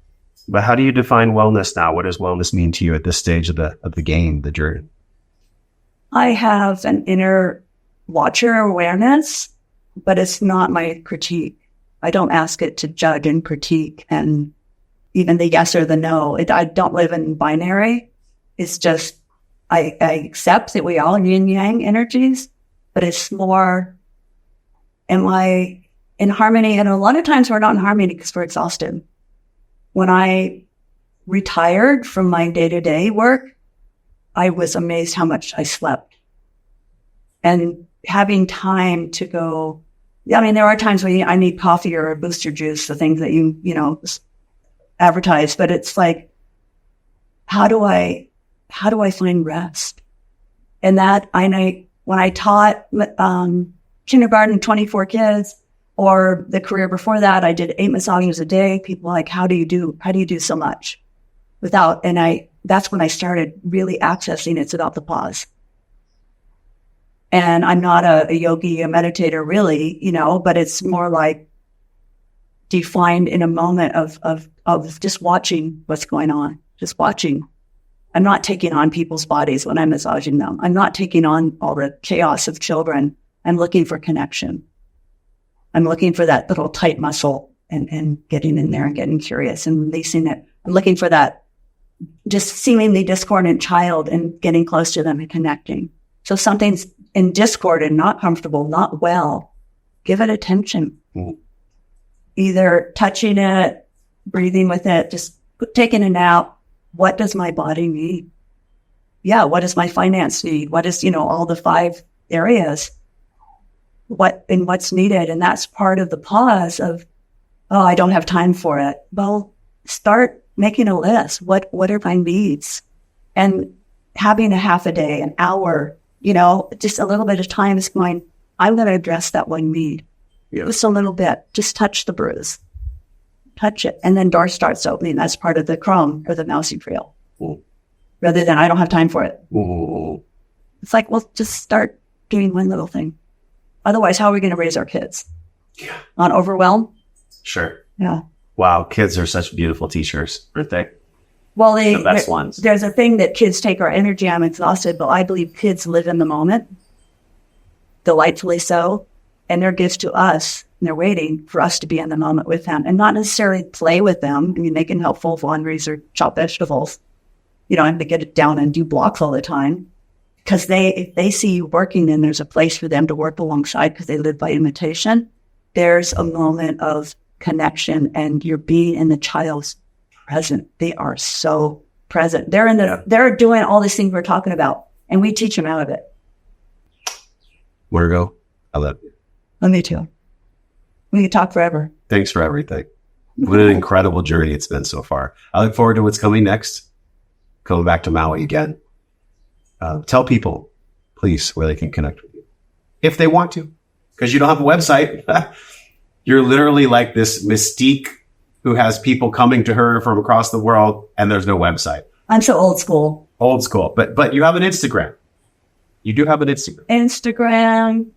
But how do you define wellness now? What does wellness mean to you at this stage of the game, the journey? I have an inner watcher awareness, but it's not my critique. I don't ask it to judge and critique, and even the yes or the no. I don't live in binary. It's just, I accept that we all are yin yang energies, but it's more, am I in harmony? And a lot of times we're not in harmony because we're exhausted. When I retired from my day-to-day work, I was amazed how much I slept. And having time to go, there are times when I need coffee or a booster juice, the things that you advertise, but it's like, how do I find rest? And when I taught kindergarten, 24 kids, or the career before that, I did 8 massages a day. People are like, how do you do so much that's when I started really accessing it's about the pause. And I'm not a yogi, a meditator really, but it's more like defined in a moment of just watching what's going on, just watching. I'm not taking on people's bodies when I'm massaging them. I'm not taking on all the chaos of children. I'm looking for connection. I'm looking for that little tight muscle and getting in there and getting curious and releasing it. I'm looking for that just seemingly discordant child and getting close to them and connecting. So if something's in discord and not comfortable, not well, give it attention. Either touching it, breathing with it, just taking a nap. What does my body need? Yeah, what does my finance need? What is, all the 5 areas? What's needed? And that's part of the pause of, oh, I don't have time for it. Well, start making a list. What are my needs? And having a half a day, an hour, just a little bit of time is going, I'm going to address that one need. Yeah. Just a little bit. Just touch the bruise. Touch it. And then door starts opening. That's part of the crumb or the mousy trail. Rather than I don't have time for it. It's like, well, just start doing one little thing. Otherwise, how are we going to raise our kids? Yeah. On overwhelm? Sure. Yeah. Wow. Kids are such beautiful teachers, aren't they? Well, The best ones. There's a thing that kids take our energy. I'm exhausted, but I believe kids live in the moment, delightfully so, and they're gifts to us. And they're waiting for us to be in the moment with them and not necessarily play with them. I mean, they can help fold laundries or chop vegetables. You don't have to get it down and do blocks all the time. Because if they see you working and there's a place for them to work alongside because they live by imitation, there's a moment of connection and you're being in the child's present. They are so present. They're doing all these things we're talking about, and we teach them out of it. Margo, I love you. Let me too. We could talk forever. Thanks for everything. What an incredible journey it's been so far. I look forward to what's coming next. Coming back to Maui again. Tell people, please, where they can connect with you. If they want to. Because you don't have a website. You're literally like this mystique who has people coming to her from across the world, and there's no website. I'm so old school. Old school. But you have an Instagram. You do have an Instagram. Instagram,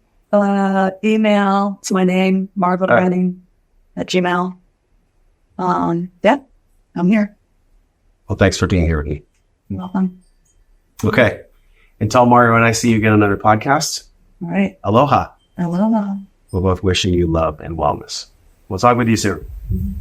email. It's my name, Margo Running at Gmail. Yeah, I'm here. Well, thanks for being here with me. You're welcome. Okay. Until Mario and I see you again on another podcast. All right. Aloha. Aloha. We're both wishing you love and wellness. We'll talk with you soon. Mm-hmm.